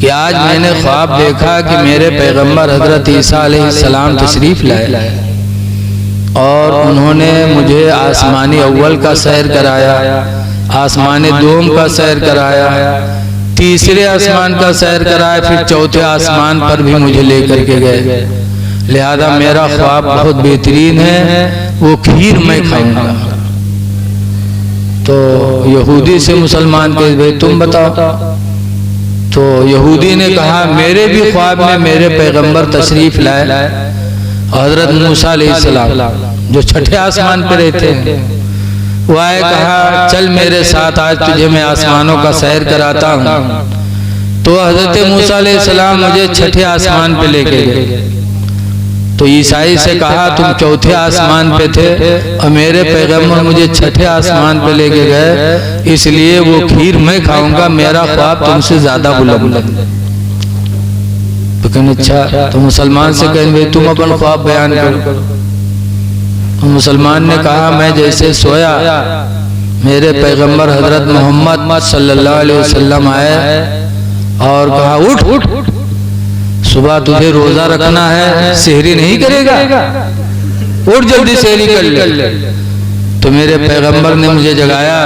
कि आज मैंने ख्वाब देखा कि मेरे पैगंबर हजरत ईसा अलैहिस्सलाम तशरीफ लाए और उन्होंने मुझे आसमानी अव्वल का सैर कराया, आसमानी दोम का सैर कराया, तीसरे आसमान का सैर कराया, फिर चौथे आसमान पर भी मुझे लेकर के गए। लिहाजा मेरा ख्वाब बहुत बेहतरीन है, वो खीर मैं खाऊंगा। तो यहूदी से मुसलमान के भाई तुम बताओ। तो यहूदी ने कहा मेरे भी ख्वाब में मेरे पैगंबर तशरीफ लाए, हजरत मूसा अलैहिस्सलाम जो छठे आसमान पर रहते हैं, वो आए, कहा चल मेरे साथ आज तुझे मैं आसमानों का सैर कराता हूँ। तो हजरत मूसा अलैहिस्सलाम मुझे छठे आसमान पे लेके गए। तो ईसाई से कहा तुम चौथे आसमान पे थे और मेरे पैगंबर मुझे छठे आसमान पे लेके गए, इसलिए वो खीर मैं खाऊंगा, मेरा ख्वाब तुमसे ज्यादा बुलंद है। तो कहने अच्छा। तो मुसलमान से कहें भाई तुम अपन ख्वाब बयान करो। मुसलमान ने कहा मैं जैसे सोया मेरे पैगंबर हजरत मोहम्मद सल्लल्लाहु अलैहि वसल्लम आए और कहा उठ उठ, सुबह तुझे रोजा रखना है, सेहरी नहीं करेगा, उठ जल्दी सेहरी कर ले। तो मेरे पैगंबर ने मुझे जगाया,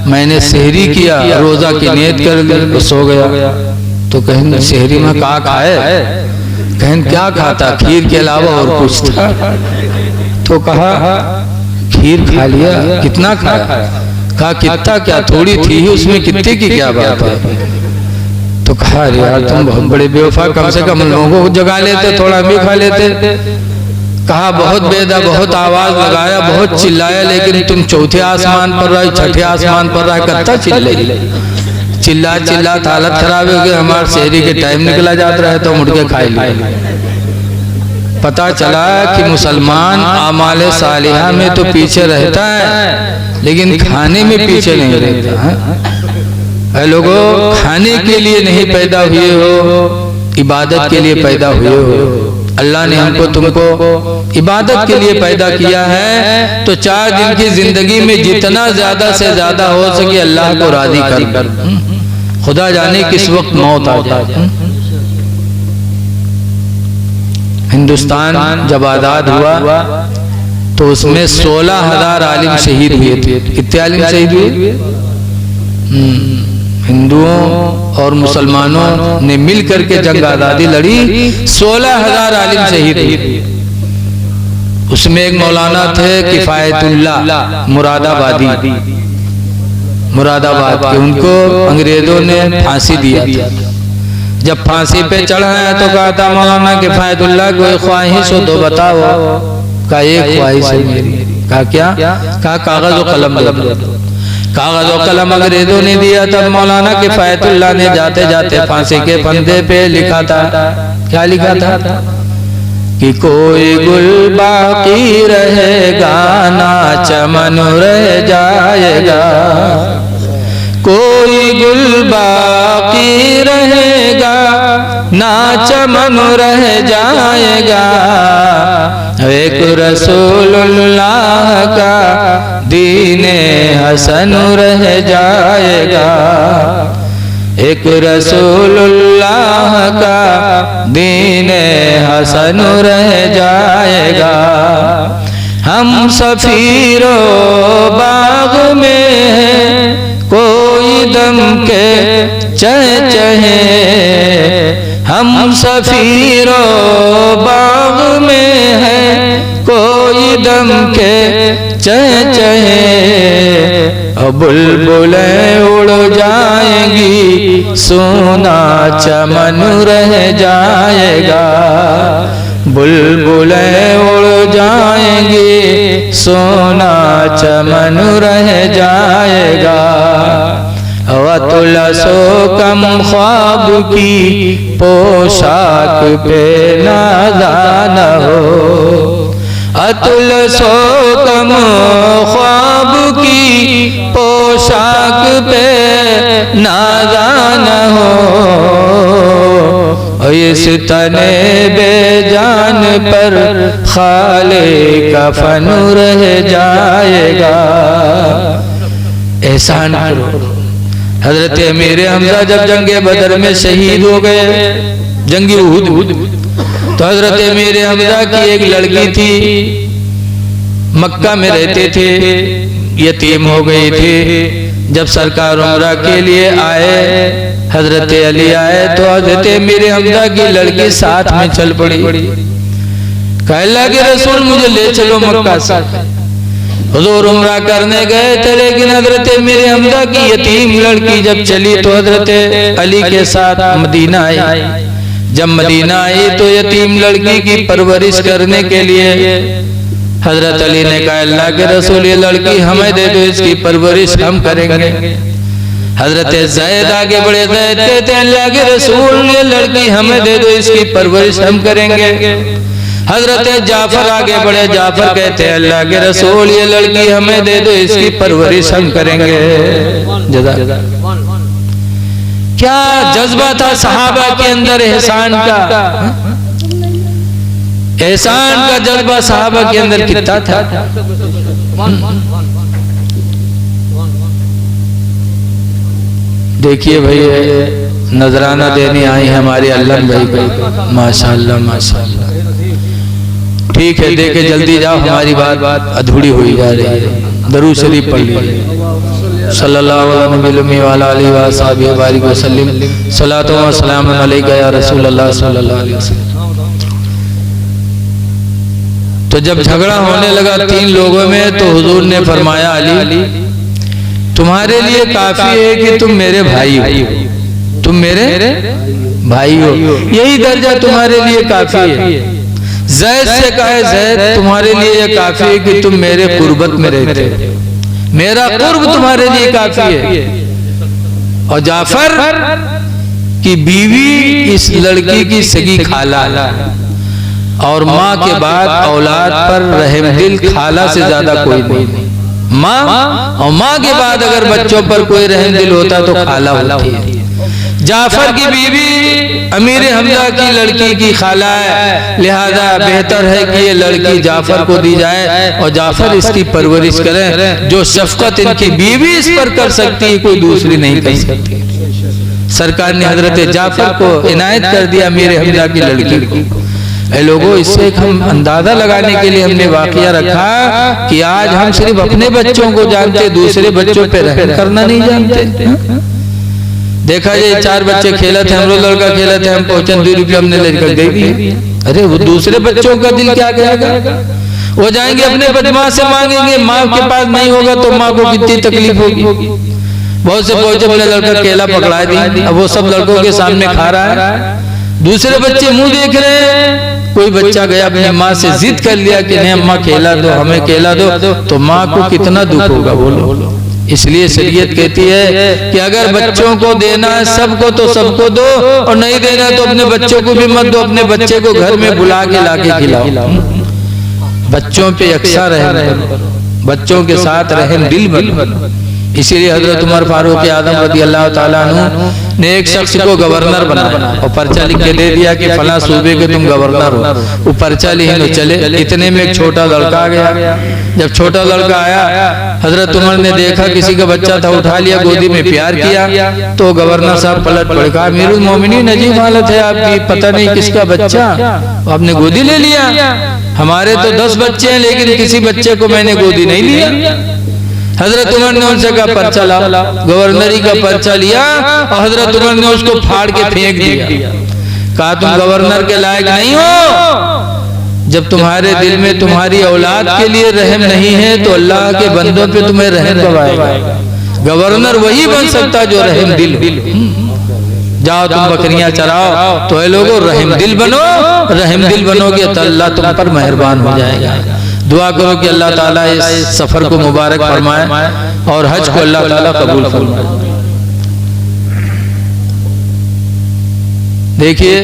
मैंने सेहरी किया, रोजा की नियत कर ली, तो सो गया। तो कहें सेहरी में क्या खाए? कहें क्या खाता? खीर के अलावा और कुछ था? तो कहा खीर खा लिया। कितना खाया? कहा कितना क्या, थोड़ी थी ही, उसमें कितने की क्या बात है? तो कहा अरे यार तुम बहुत बड़े बेवफा, कम से कम लोगों को जगा लेते, थोड़ा भी खा लेते। कहा बहुत बेदा, बहुत आवाज लगाया, बहुत चिल्लाया, लेकिन तुम चौथे आसमान पर रहे, छठे आसमान पर रहे, कत्ता चिल्ले, चिल्ला चिल्ला हालत खराब हो गई। हमारे शहरी के टाइम निकला जाता रहे तो मुड़ के खा लिया। पता चला कि मुसलमान आमाले सालिहा में तो पीछे रहता है, लेकिन खाने में पीछे नहीं रहता है। लोगों, खाने के लिए नहीं पैदा हुए हो, इबादत के लिए पैदा हुए हो। अल्लाह ने हमको तुमको इबादत के लिए पैदा किया है, तो 4 दिन की जिंदगी में जितना ज्यादा से ज्यादा हो सके अल्लाह को राजी कर। खुदा जाने किस वक्त मौत आ जाए। हिंदुस्तान जब आजाद हुआ तो उसमें 16,000 आलिम शहीद हुए थे। कितने आलिम शहीद हुए? हिंदुओं और मुसलमानों ने मिल करके जंग आजादी लड़ी, 16,000 आलिम शहीद हुए। उसमें एक मौलाना थे किफायतुल्लाह मुरादाबादी, मुरादाबाद के, उनको अंग्रेजों ने फांसी दिया था। जब फांसी पे चढ़ा है तो कहा था मौलाना किफायतुल्लाह कोई ख्वाहिश हो तो बताओ। कहा एक ख्वाहिश है मेरी। कहा क्या? कहा कागज और कलम दे दो। कागज और कलम अंग्रेजों ने दिया। तब मौलाना किफायतुल्लाह ने जाते जाते फांसी के फंदे पे लिखा था, क्या लिखा था? कि कोई गुल बाकी रहेगा ना चमन रह जाएगा, कोई गुल बाकी रहेगा ना चमन रह जाएगा, एक रसूलुल्लाह का दीने हसन रह जाएगा, एक रसूलुल्लाह का दीने हसन रह जाएगा। हम सफीरो बाग में हैं, कोई दम के चहचहे, हम सफीरो बाग में हैं, कोई दम के चहचहे, बुलबुलें उड़ जाएंगी सोना चमन रह जाएगा, बुलबुलें उड़ जाएंगी सोना चमन रह जाएगा। वतुल सो कम ख्वाब की पोशाक पे नादान हो, अतुल सो कम ख्वाब की पोशाक पे नादान हो, इस तने बेजान पर खाले कफन रह जाएगा। एहसान करो। हजरत अमीर हमजा जब जंगे बदर में शहीद हो गए, जंगी उहुद, तो हजरत अमीर हमजा की एक लड़की थी, मक्का में रहते थे, यतीम हो गई थी। जब सरकार उम्रा के लिए आए, हजरत अली आए, तो हजरत अमीर हमजा की लड़की साथ में चल पड़ी। कहा अल्लाह के रसूल मुझे ले चलो मक्का से। हुजूर उम्रा करने गए थे, लेकिन हजरत अमीर हमजा की यतीम लड़की जब चली तो हजरत अली के साथ मदीना आई। जब मदीना आई तो यतीम लड़की की परवरिश करने के लिए हजरत अली ने कहा अल्लाह के रसूल ये लड़की हमें दे दो, इसकी परवरिश हम करेंगे। हजरत ज़ैद आगे बढ़े, ज़ैद कहते हैं अल्लाह के रसूल ये लड़की हमें दे दो, इसकी परवरिश हम करेंगे। हजरत जाफर आगे बढ़े, जाफर कहते हैं अल्लाह के रसूल ये लड़की हमें दे दो, इसकी परवरिश हम करेंगे। क्या जज्बा था सहाबा के अंदर एहसान का, एहसान का जज्बा सहाबा के अंदर कितना था। देखिए भाई नजराना देने आई हमारे अल्लाह भाई को, माशाअल्लाह माशाअल्लाह। ठीक है, देखे जल्दी जाओ, हमारी बात अधूरी हुई जा रही है। दरूद शरीफ पढ़ लीजिए। सल्लल्लाहु अलैहि वसल्लम सलातो व सलाम अलैका या रसूल अल्लाह सल्लल्लाहु अलैहि वसल्लम। तो जब झगड़ा होने लगा 3 लोगों में, तो हुजूर ने फरमाया अली तुम्हारे लिए काफी है कि तुम मेरे भाई हो, तुम मेरे भाई हो, यही दर्जा तुम्हारे लिए काफी है। ज़ैद से कहे ज़ैद तुम्हारे लिए यह काफी है कि तुम मेरे कुर्बत में रहते हो, मेरा कुर्ब तुम्हारे लिए काफी है। और जाफर की बीवी इस लड़की की सगी खाला है, और माँ के बाद औलाद पर रहमदिल खाला से ज्यादा कोई नहीं। माँ और माँ के बाद अगर बच्चों पर कोई रहमदिल होता तो खाला होती है। जाफर की बीवी अमीर हमजा की लड़की की खाला है, लिहाजा बेहतर है कि ये लड़की जाफर को दी जाए और जाफर इसकी परवरिश करे। जो शफकत इनकी बीवी इस पर कर सकती है कोई दूसरी नहीं कर सकती। सरकार ने हजरत जाफर को इनायत कर दिया अमीर हमजा की लड़की को। लोगों, इससे एक हम अंदाजा लगाने के लिए हमने वाकया रखा कि आज हम सिर्फ अपने बच्चों को जानते, दूसरे बच्चों पे रहम करना नहीं जानते। देखा ये 4 बच्चे खेला थे, हम लोग लड़का खेला थे, हम पहुंचे 2 रुपये हमने लेकर दे दिए। अरे वो दूसरे बच्चों का दिल क्या कहेगा? वो जाएंगे अपने बदमाश से मांगेंगे, माँ के पास नहीं होगा तो माँ को कितनी तकलीफ होगी। बहुत से पहुंचे, अपने लड़का केला पकड़ा दी, अब वो सब लड़कों के सामने खा रहा है, दूसरे बच्चे मुंह देख रहे हैं। कोई बच्चा गया अपनी माँ से जिद कर लिया कि नहीं अम्मा केला दो, हमें केला दो, तो माँ को कितना दुख होगा बोलो। इसलिए शरीयत कहती है कि अगर बच्चों को देना है सबको तो सबको दो, और नहीं देना तो अपने बच्चों को भी मत दो, अपने बच्चे को घर में बुला के लाके खिलाओ। बच्चों पे अक्सा रहम करो, बच्चों के साथ रहम दिल बनो। इसीलिए हजरत उमर फारूक आजम रज़ी अल्लाह ताला अन्हु ने एक शख्स को गवर्नर बनाया और पर्चा लिख के दे दिया कि फला सूबे के तुम गवर्नर हो। वो पर्चा लिए चले, इतने में एक छोटा लड़का आ गया। जब छोटा लड़का आया, हजरत उमर ने देखा किसी का बच्चा था, उठा लिया, गोदी में प्यार किया। तो गवर्नर साहब पलट पड़े, कहा अमीरुल मोमिनीन अजीब हालत है आपकी, पता नहीं किसका बच्चा आपने गोदी ले लिया। हमारे तो 10 बच्चे हैं लेकिन किसी बच्चे को मैंने गोदी नहीं लिया। हजरत उमर ने उनसे कहा पर्चा ला, गवर्नरी का पर्चा लिया और हजरत उमर ने उसको फाड़ के फेंक दिया। कहा तुम गवर्नर के लायक नहीं हो। जब तुम्हारे दिल में तुम्हारी औलाद के लिए रहम नहीं है तो अल्लाह के बंदों पे तुम्हें रहम कब आएगा? गवर्नर वही बन सकता जो रहम दिल हो। जाओ तुम बकरियां चराओ, तो लोगों रहम दिल बनो, रहम दिल बनोगे तो अल्लाह तुम पर मेहरबान हो जाएगा। दुआ करो कि अल्लाह ताला इस सफर को मुबारक फरमाए और हज को अल्लाह ताला कबूल फरमाए। देखिए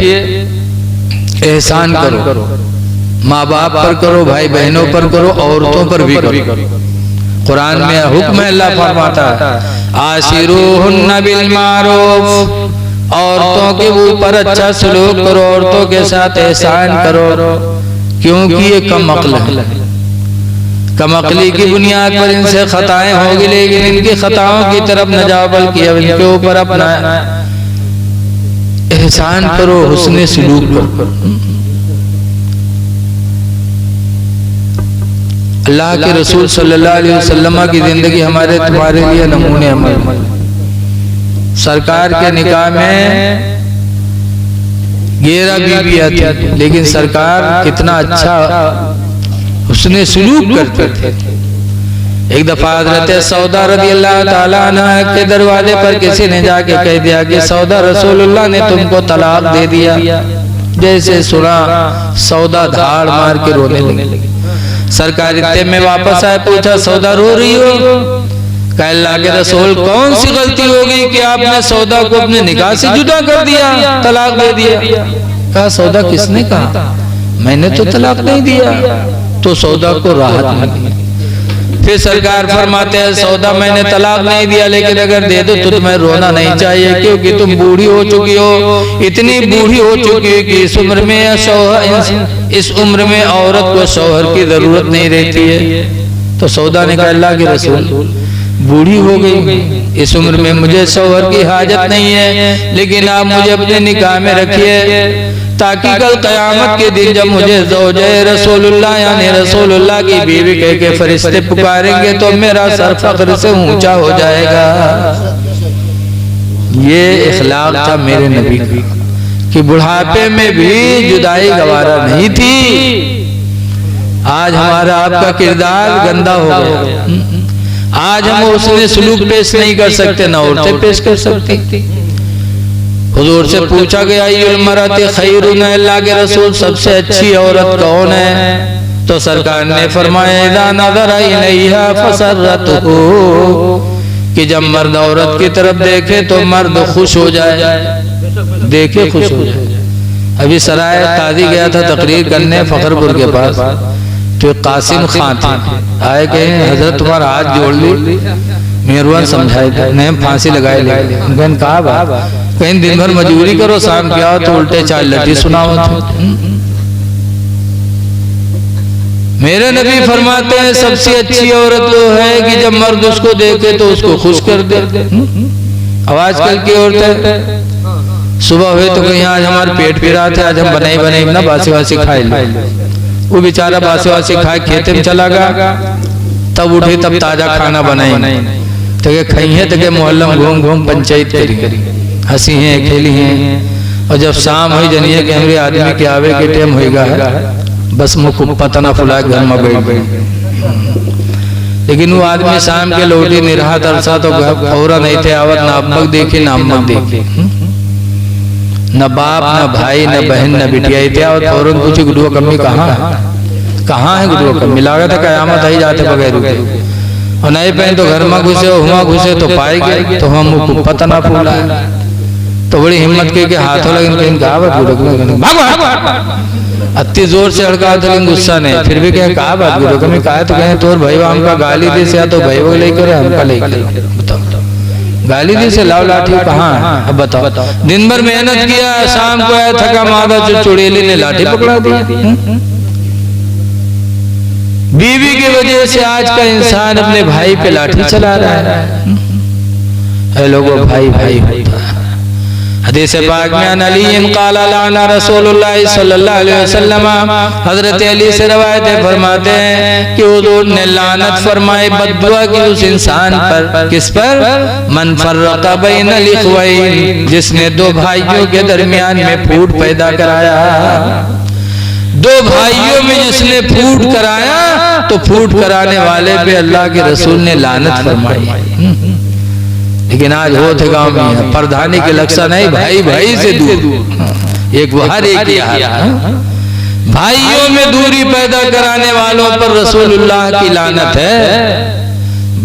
एहसान करो, माँ बाप पर करो, भाई बहनों पर करो, औरतों पर भी करो। कुरान में हुक्म अल्लाह फरमाता है आशिरूहुन्ना बिल मारूफ, औरतों के ऊपर अच्छा सलूक करो, औरतों के साथ एहसान करो, क्योंकि ये कम अक्ल है। कम अक्ली की बुनियाद पर इनसे खताएं होगी, लेकिन इनकी खताओं की तरफ न जाओ बल्कि इनके ऊपर अपना एहसान करो, हुस्ने सलूक करो। अल्लाह के रसूल सल्लल्लाहु अलैहि वसल्लम की जिंदगी हमारे तुम्हारे लिए नमूने अमल। सरकार के निकाह में 11 बीवियां थी, लेकिन सरकार कितना अच्छा उसने सलूक करते थे। एक दफा हज़रत सौदा रज़ी अल्लाह ताला अन्हा के दरवाजे पर किसी ने जाके कह दिया कि सौदा रसूलुल्लाह ने तुमको तलाक दे दिया। जैसे सुना सौदा धाड़ मार के रोने लगी। सरकार इत्ते में वापस आए, पूछा सौदा रो रही हो? कहा अल्लाह के रसूल कौन सी गलती हो गई कि आपने सौदा को अपने निकाह से जुदा कर दिया, तलाक दे दिया? कहा सौदा किसने कहा? मैंने तो तलाक नहीं दिया। तो सौदा को राहत मिली। फिर सरकार फरमाते हैं सौदा मैंने तलाक नहीं दिया, लेकिन अगर दे दो तो तुम्हें रोना नहीं चाहिए, क्योंकि तुम बूढ़ी हो चुकी हो, इतनी बूढ़ी हो चुकी हो कि इस उम्र में औरत को शौहर की जरूरत नहीं रहती है। तो सौदा ने कहा अल्लाह के रसूल बूढ़ी हो गई, इस उम्र में मुझे शौहर की हाजत नहीं है, लेकिन आप मुझे अपने निकाह में रखिए ताकि कल क़यामत के दिन जब मुझे ज़ौजे रसूलुल्लाह यानी रसूलुल्लाह की बीवी कह के फरिश्ते पुकारेंगे तो मेरा सर फख्र से ऊंचा हो जाएगा। ये इखलाक था मेरे नबी कि बुढ़ापे में भी जुदाई गवारा नहीं थी। आज हमारा आपका किरदार गंदा हो गया, आज हम उसने सलूक पेश नहीं कर सकते, ना औरतें पेश कर सकती। हुजूर से पूछा गया अय्युल मरअति खैरुन, अल्लाह के रसूल सबसे अच्छी औरत कौन है? तो सरकार ने फरमाया इज़ा नज़रा इलैहा फसर्रतहु, कि जब मर्द औरत की तरफ देखे तो मर्द खुश हो जाए, देखे खुश हो जाए। अभी सराय काजी गया था तकरीर करने फखरपुर के पास, तो कासिम खान थे, आए कहे हजरत तुम्हारा हाथ जोड़ ली, मेहरबान समझाए थे, नहीं फांसी लगाए ले। कहा कहीं दिन भर मजदूरी करो, शाम क्या हो तो उल्टे चाल लटी सुनाओ। मेरे नबी फरमाते हैं सबसे अच्छी औरत वो है कि जब मर्द उसको देखे तो उसको खुश कर दे। अब आजकल की औरतें सुबह हुए तो कहीं आज हमारे पेट फिरा थे, आज हम बनाई बनाई ना बासी वासी खाए ले। वो बेचारा बासी वासी खाए खेते में चला गया, तब उठे तब ताजा खाना बनाई तो खाई है तो मोहल्ला में घूम घूम पंचायत करी, हंसी हैं खेली हैं। और जब शाम हुई जनिए कि हमारे आदमी के आवे के टाइम होएगा है, बस मुँह पता ना फुला घर में बैठ गई। लेकिन वो आदमी शाम के लौटी निरहा तरसा तो औरा नहीं थे आवत, ना अब्बक देखी ना अम्मक देखी, न बाप न भाई न बहन न बिटिया थे आवत। फौरन पूछी गुरुआ कम्मी कहाँ है गुरुआ कम्मी? लागा था कयामत आई जाते बगैर रुके, और नहीं पहन तो घर में घुसे हुआ घुसे तो पाए गए, तो हम पता ना फूला। तो बड़ी हिम्मत के हाथों लगे अति जोर से हड़का था, लेकिन गुस्सा नहीं। फिर भी कहे कहा बात गुरु कमी कहा, तो कहे तोर भाई हमका गाली दे से, तो भाई वो लेकर हमका लेकर बताओ, गाली दी से लाओ लाठी कहाँ है? अब बताओ, दिन भर मेहनत किया, शाम को आया थका मादा, जो चुड़ैली ने लाठी पकड़ा दी। बीवी की वजह से आज का इंसान अपने भाई पे लाठी चला रहा है। लोगों भाई भाई होता है। हदीस पाक में अन अली क़ाल लाना रसूलुल्लाह सल्लल्लाहु अलैहि वसल्लम, हजरत अली से रवायत फरमाते हैं कि हुजूर ने लानत फरमाई बद्दुआ की उस इंसान पर, किस पर? मन फर्रक़ बैन अल इख़वैन, जिसने दो भाइयों के दरमियान में फूट पैदा कराया। दो भाइयों में जिसने फूट कराया तो फूट कराने वाले पे अल्लाह के रसूल ने लानत फरमाई। लेकिन आज हो थे गांव में प्रधानी के लक्ष्य नहीं, भाई भाई से दूर, एक बाहर एक यहाँ, भाइयों में दूरी पैदा कराने वालों पर रसूलुल्लाह की लानत है,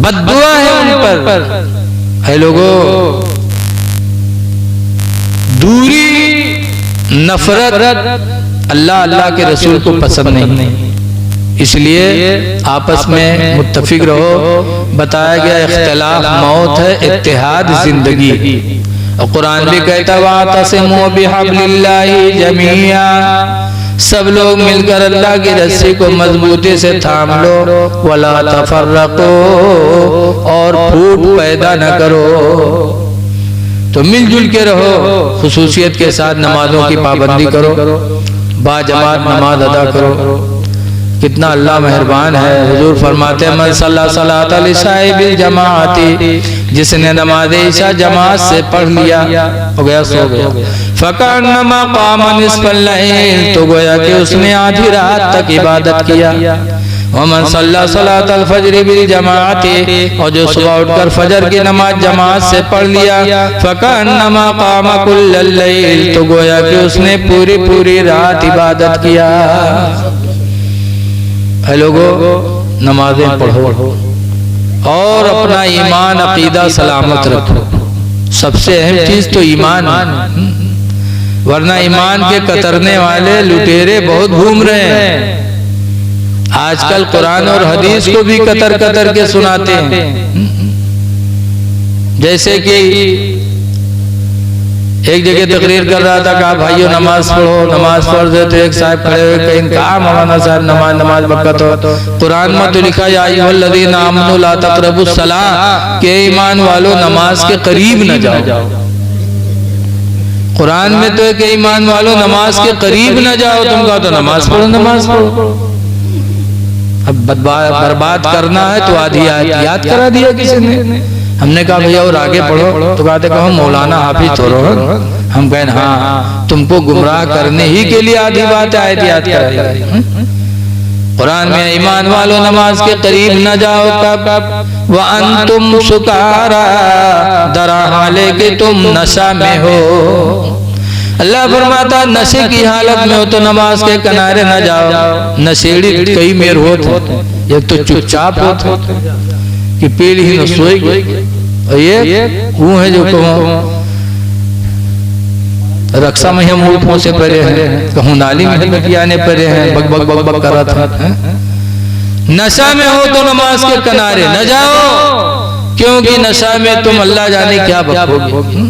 बद्दुआ है उन पर। है लोगों, दूरी नफरत अल्लाह अल्लाह के रसूल को पसंद नहीं, इसलिए आपस में मुत्तफिक रहो। बताया गया इख्तिलाफ मौत है, इत्तेहाद जिंदगी। और कुरान भी कहता है वातसिमू बिहब्लिल्लाहि जमीआ, सब लोग मिलकर अल्लाह की रस्सी को मजबूती से थाम लो, वला तफर्रक़ू, और फूट पैदा न करो। तो मिलजुल के रहो, खुसूसियत के साथ नमाजों की पाबंदी करो, बाजमात नमाज अदा करो। कितना अल्लाह मेहरबान है। हुजूर फरमाते हैं मन सल्ला सलातल इशाई बिल जमाअती, जिसने नमाज इशा जमात से पढ़ लिया हो गया, सो गया, फकन्नमा क़ाम निस्फल लैल, तो गोया कि उसने आधी रात तक इबादत किया। वमन सल्ला सलातल फज्र बिल जमाअती, और जो सुबह उठकर फजर की नमाज जमात से पढ़ लिया, फकन्नमा क़ाम कुल्लल लैल, तो गोया कि उसने पूरी पूरी रात इबादत किया। है लोगों, नमाजें पढ़ो और अपना ईमान अकीदा सलामत रखो। सबसे अहम चीज तो ईमान, वरना ईमान के कतरने वाले लुटेरे बहुत घूम रहे हैं। आजकल कुरान और हदीस को भी कतर कतर के सुनाते हैं। जैसे कि एक जगह तकरीर कर रहा था, कहा भाइयों नमाज पढ़ो, नमाज पढ़ रहे तो एक साहब खड़े हुए कहीं, कहा मौलाना साहब नमाज बरकत हो, कुरान में तो लिखा है अय्युहल्लज़ीना आमनू ला तक़रबुस सलाह, के ईमान वालों नमाज के करीब न जाओ। कुरान में तो है कि ईमान वालों नमाज के करीब न जाओ, तुम कहा तो नमाज पढ़ो, नमाज पढ़ो। अब बर्बाद करना है तो आधी आयत याद करा दिया किसी ने। हमने कहा भैया और आगे पढ़ो, तो कहते कहो मौलाना हाफिज हो रहो। हम कहें हाँ, तुमको गुमराह करने ही के लिए आधी बात आयत याद कराई। कुरान में ईमान वालों नमाज के करीब न जाओ कब, व अंतुम सुकारा, दरा हाले के तुम नशा में हो। अल्लाह फरमाता नशे की हालत में हो तो नमाज के किनारे न जाओ। नशेड़ी कई मेर होते, एक तो चुपचाप होते कि पील ही न सोएगी, और ये वो है जो कहो रक्षा में हम उल्फों से परे हैं, कहूँ नाली में पियाने परे हैं, बग बग बग बग करा था। नशा में हो तो नमाज के किनारे न जाओ, क्योंकि नशा में तुम अल्लाह जाने क्या बकोगे।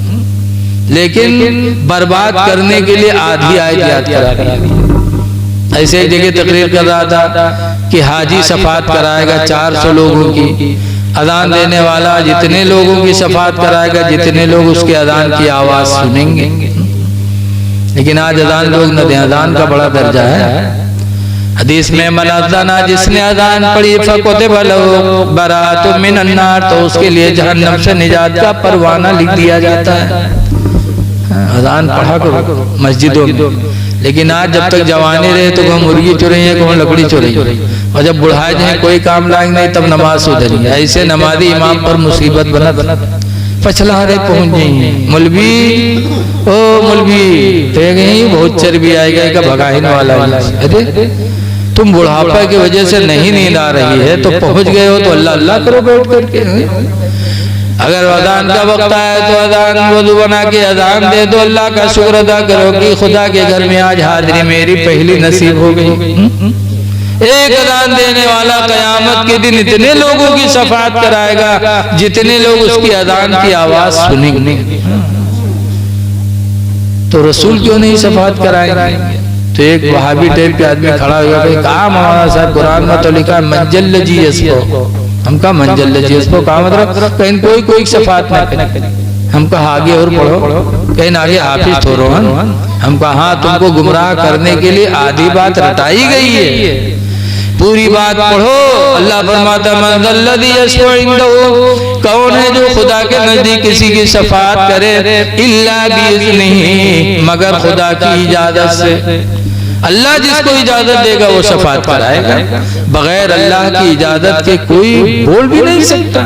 लेकिन बर्बाद करने के लिए आधी आयत याद करा दी। ऐसे एक जगह तकरीर कर रहा था कि हाजी सफात कराएगा 400 लोगों की, अजान देने वाला जितने लोगों की सफात कराएगा जितने लोग उसके अजान की आवाज सुनेंगे। लेकिन आज अजान लोग न दें, अजान का बड़ा दर्जा है। हदीस में मन अज़ाना, जिसने अजान पढ़ी फकुतिबा लहू बराअतुम मिनन नार, तो उसके लिए जहन्नम से निजात का परवाना लिख दिया जाता है। अजान पढ़ा करो मस्जिदों में। लेकिन आज जब तक जवानी रहे तो कौन मुर्गी चुराई है, कौन लकड़ी चुराई, और जब बुढ़ाए जाए कोई काम लाएंगे नहीं तब नमाज सुधरी। ऐसे नमाजी इमाम पर मुसीबत बना पछलारे पहुंच जाएंगे। मौलवी ओ मौलवी गई बहुत चर्बी आएगा का भगाने वाला। अरे तुम बुढ़ापा की वजह से नहीं नींद आ रही है तो पहुंच गए हो तो अल्लाह अल्लाह करो बैठ करके। अगर अजान का वक्त आया तो अजान वजू बना के अजान दे दो, अल्लाह का शुक्र अदा करो कि खुदा के घर में आज हाजिरी मेरी पहली नसीब हो गई। एक अजान देने वाला कयामत के दिन इतने लोगों की शफाअत कराएगा जितने लोग उसकी अजान की आवाज सुनेंगे। तो रसूल क्यों नहीं शफाअत कराएंगे? तो एक वहाबी टाइप के आदमी खड़ा हुआ, कहा मौलाना साहब कुरान में तो लिखा मंजल जी इसको। हम कहा मंजल जी इसको कहा मतलब कहीं कोई शफाअत ना करे। हम कहा आगे और पढ़ो, कहीं आगे हाफिज हो रहो। हम कहा हाँ, तुमको गुमराह करने के लिए आधी बात रटाई गई है, पूरी बात पढ़ो। अल्लाह फरमाता मंज़ल्लज़ी यशफ़अ इंदहु, कौन है जो खुदा के नजदीक किसी की शफाअत करे, इल्ला बिइज़्निही, मगर खुदा की इजाजत से। अल्लाह जिसको इजाजत देगा वो शफाअत कराएगा, बगैर अल्लाह की इजाजत के कोई बोल भी नहीं सकता।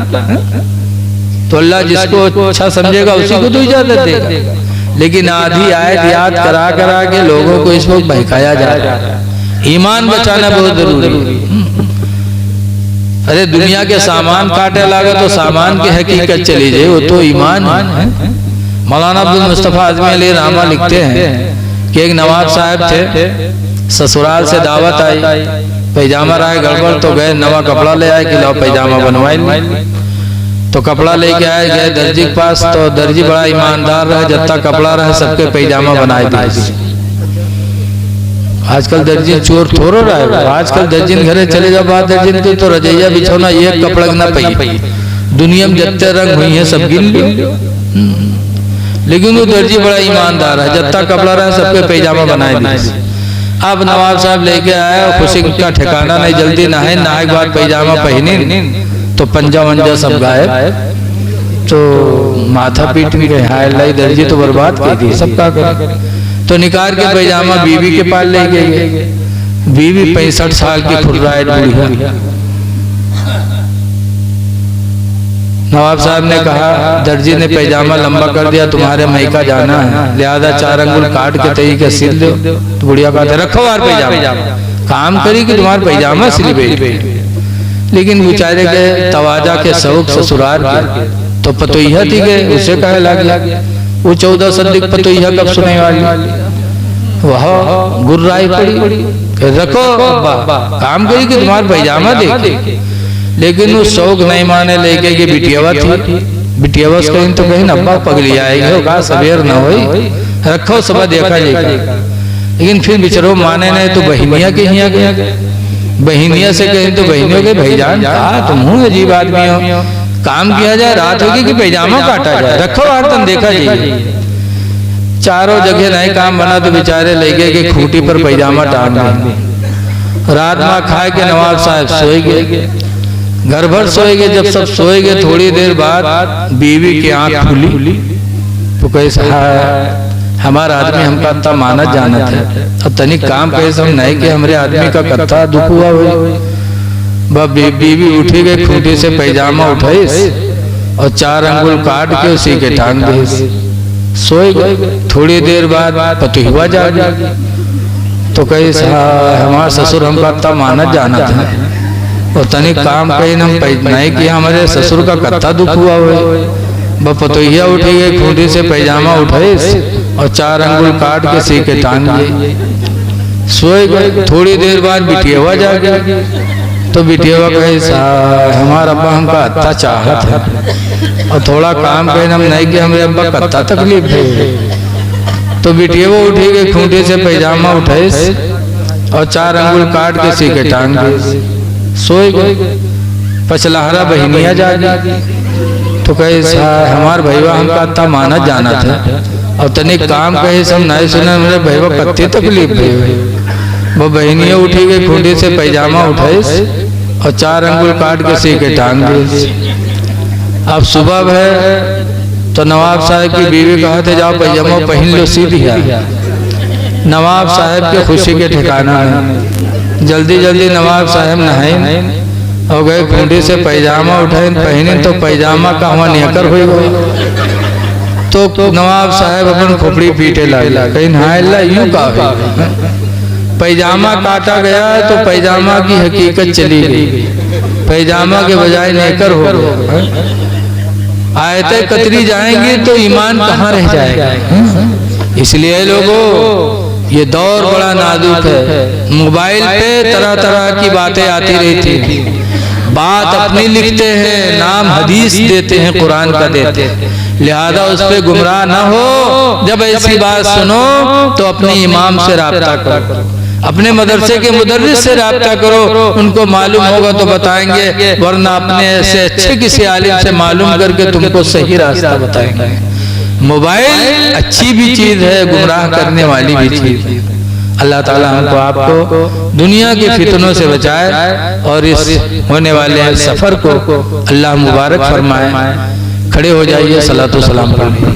तो अल्लाह जिसको अच्छा समझेगा उसी को तो इजाजत देगा। लेकिन आधी आयत याद करा करा के लोगों को इस वक्त बहकाया जा रहा है। ईमान बचाना बहुत जरूरी है। अरे दुनिया के सामान काटे लगा तो सामान की हकीकत चली जाए, वो तो ईमान है। मौलाना अब्दुल मुस्तफा आज़मी अलैहि रहमा लिखते हैं कि एक नवाब साहब थे, ससुराल से दावत आई, पैजामा रहा गड़बड़ तो गए नवा कपड़ा ले आए कि लो पैजामा बनवाए। तो कपड़ा लेके आए, गए दर्जी के पास, तो दर्जी बड़ा ईमानदार रहे, जितना कपड़ा रहे सबके पैजामा बनाए दिए। आजकल दर्जी चोर थोड़ा रहा है। आजकल दर्जिन घरे चले जाओ, बात दर्जिन के तो रजैया बिछौना एक कपड़ा ना पई, दुनिया में जितने रंग हुई है सब गिन लो। लेकिन वो दर्जी बड़ा ईमानदार है, जितना कपड़ा रहा सबके पैजामा बनाए दिए। अब नवाब साहब लेके आया, खुशी का ठिकाना नहीं, जल्दी नहाए, नहाए के बाद पैजामा पहने तो पंजा वंजा सब गायब। तो माथा पीट गए, हाय अल्लाह दर्जी तो बर्बाद कर दी, सबका करे। तो निकाल के पैजामा बीवी के पास ले गए। बीवी 65 साल की फुर्रायत बूढ़ी है। नवाब साहब ने कहा दर्जी ने पैजामा लंबा कर दिया, तुम्हारे मैका जाना है, लिहाजा 4 अंगुल काट के तई के सिल दो। तो बुढ़िया कहते रखो यार पैजामा, काम करी कि तुम्हारा पैजामा सिल। लेकिन बेचारे के तवाजा के शौक ससुराल के तो पतोइया थी गए, उसे कहे लग वो 14 सदी पतोइया कब सुने वाली, वह गुर्राई पड़ी। रखो अब्बा, काम करी कि तुम्हारा पैजामा देखे। लेकिन वो शौक नहीं माने, लेके कि बिटियावा थी बिटिया बस कहीं तो कहीं अब्बा पगली आएगी होगा, सवेर न हो रखो सब देखा जाएगा। लेकिन फिर बिचरो माने नहीं तो बहनिया के यहाँ गया, बहनिया से कहीं तो बहनियों के भाईजान कहा तुम हूँ अजीब आदमी हो, काम किया जाए रात होगी कि पैजामा काटा जाए, रखो आर्तन देखा जाइए। चारों जगह नहीं काम बना तो बेचारे ले गए कि खूंटी पर पैजामा टांग दे। रात में खाए के नवाब साहब सोए गए, घर भर सोए गए। जब सब सोए गए थोड़ी देर बाद बीवी की आंख खुली तो कैसा हमारा आदमी हमका इतना मानत जानत है, अब तनिक काम कैसे हम नहीं कि हमारे आदमी का कत्था दुख हुआ हो। बीवी उठी गई, खूंटी से पैजामा उठाई और 4 अंगुल काट के उसी के टांग दे, सोए गए। थोड़ी देर बाद पतुआ जाग तो कैसा हमारा ससुर हमका इतना मानत जानत है और तनिक काम कहीं हम नहीं किया, हमारे ससुर का कत्था दुख हुआ हो। पतोहिया उठी गई, खूंटी से पैजामा उठाई और 4 अंगुल काट के सी के टांग दिए, सोए गए। थोड़ी देर बाद बिटिया जाग तो बिटिया कैसा हमारा अब्बा हमका अच्छा चाहत है और थोड़ा काम कहीं हम नहीं किया, हमारे अब्बा कत्ता तकलीफ है। तो बिटिया उठी गई, खूंटी से पैजामा उठाई और 4 अंगुल काट के सी के टांग दिए, सोए गए। पचलहरा बहनिया जागी तो कैसा हमार भैया हमका इतना मानत जाना था और तनिक काम कहे सब नहीं सुने, मेरे भैया कत्ती तकलीफ है। वो बहनिया उठी गई, खूंटी से पैजामा उठाई और 4 अंगुल काट के सी के टांग दी। अब सुबह है तो नवाब साहब की बीवी कहा थे जाओ पैजामा पहन लो सी दिया। नवाब साहब के खुशी के ठिकाना है, जल्दी जल्दी नवाब साहब नहाए और गए, खूंटी से पैजामा उठाए पहने तो पैजामा का हुआ निहकर हुई तो नवाब साहब अपन खोपड़ी पीटे लगा, कहीं नहाए यूं का पैजामा काटा गया तो पैजामा की हकीकत चली गई, पैजामा के बजाय नेकर हो गया। आयतें कतरी जाएंगी तो ईमान कहाँ रह जाएगा। इसलिए लोगों ये दौर बड़ा नाजुक है, मोबाइल पे तरह तरह की बातें आती रहती हैं, बात अपनी लिखते हैं, नाम हदीस देते हैं, कुरान का देते हैं, लिहाजा उस पर गुमराह ना हो। जब ऐसी बात सुनो तो अपने इमाम से राब्ता करो, अपने मदरसे के मुदर्रिस से राब्ता करो, उनको मालूम होगा तो बताएंगे, वरना अपने ऐसे अच्छे किसी आलिम से मालूम करके तुमको सही रास्ता बताएंगे। मोबाइल अच्छी भी चीज है, गुमराह करने वाली भी चीज है। अल्लाह ताला हमको आपको दुनिया के फितनों से बचाए और इस होने वाले सफर को अल्लाह मुबारक फरमाए। खड़े हो जाइए, सलातो सलाम पढ़िए।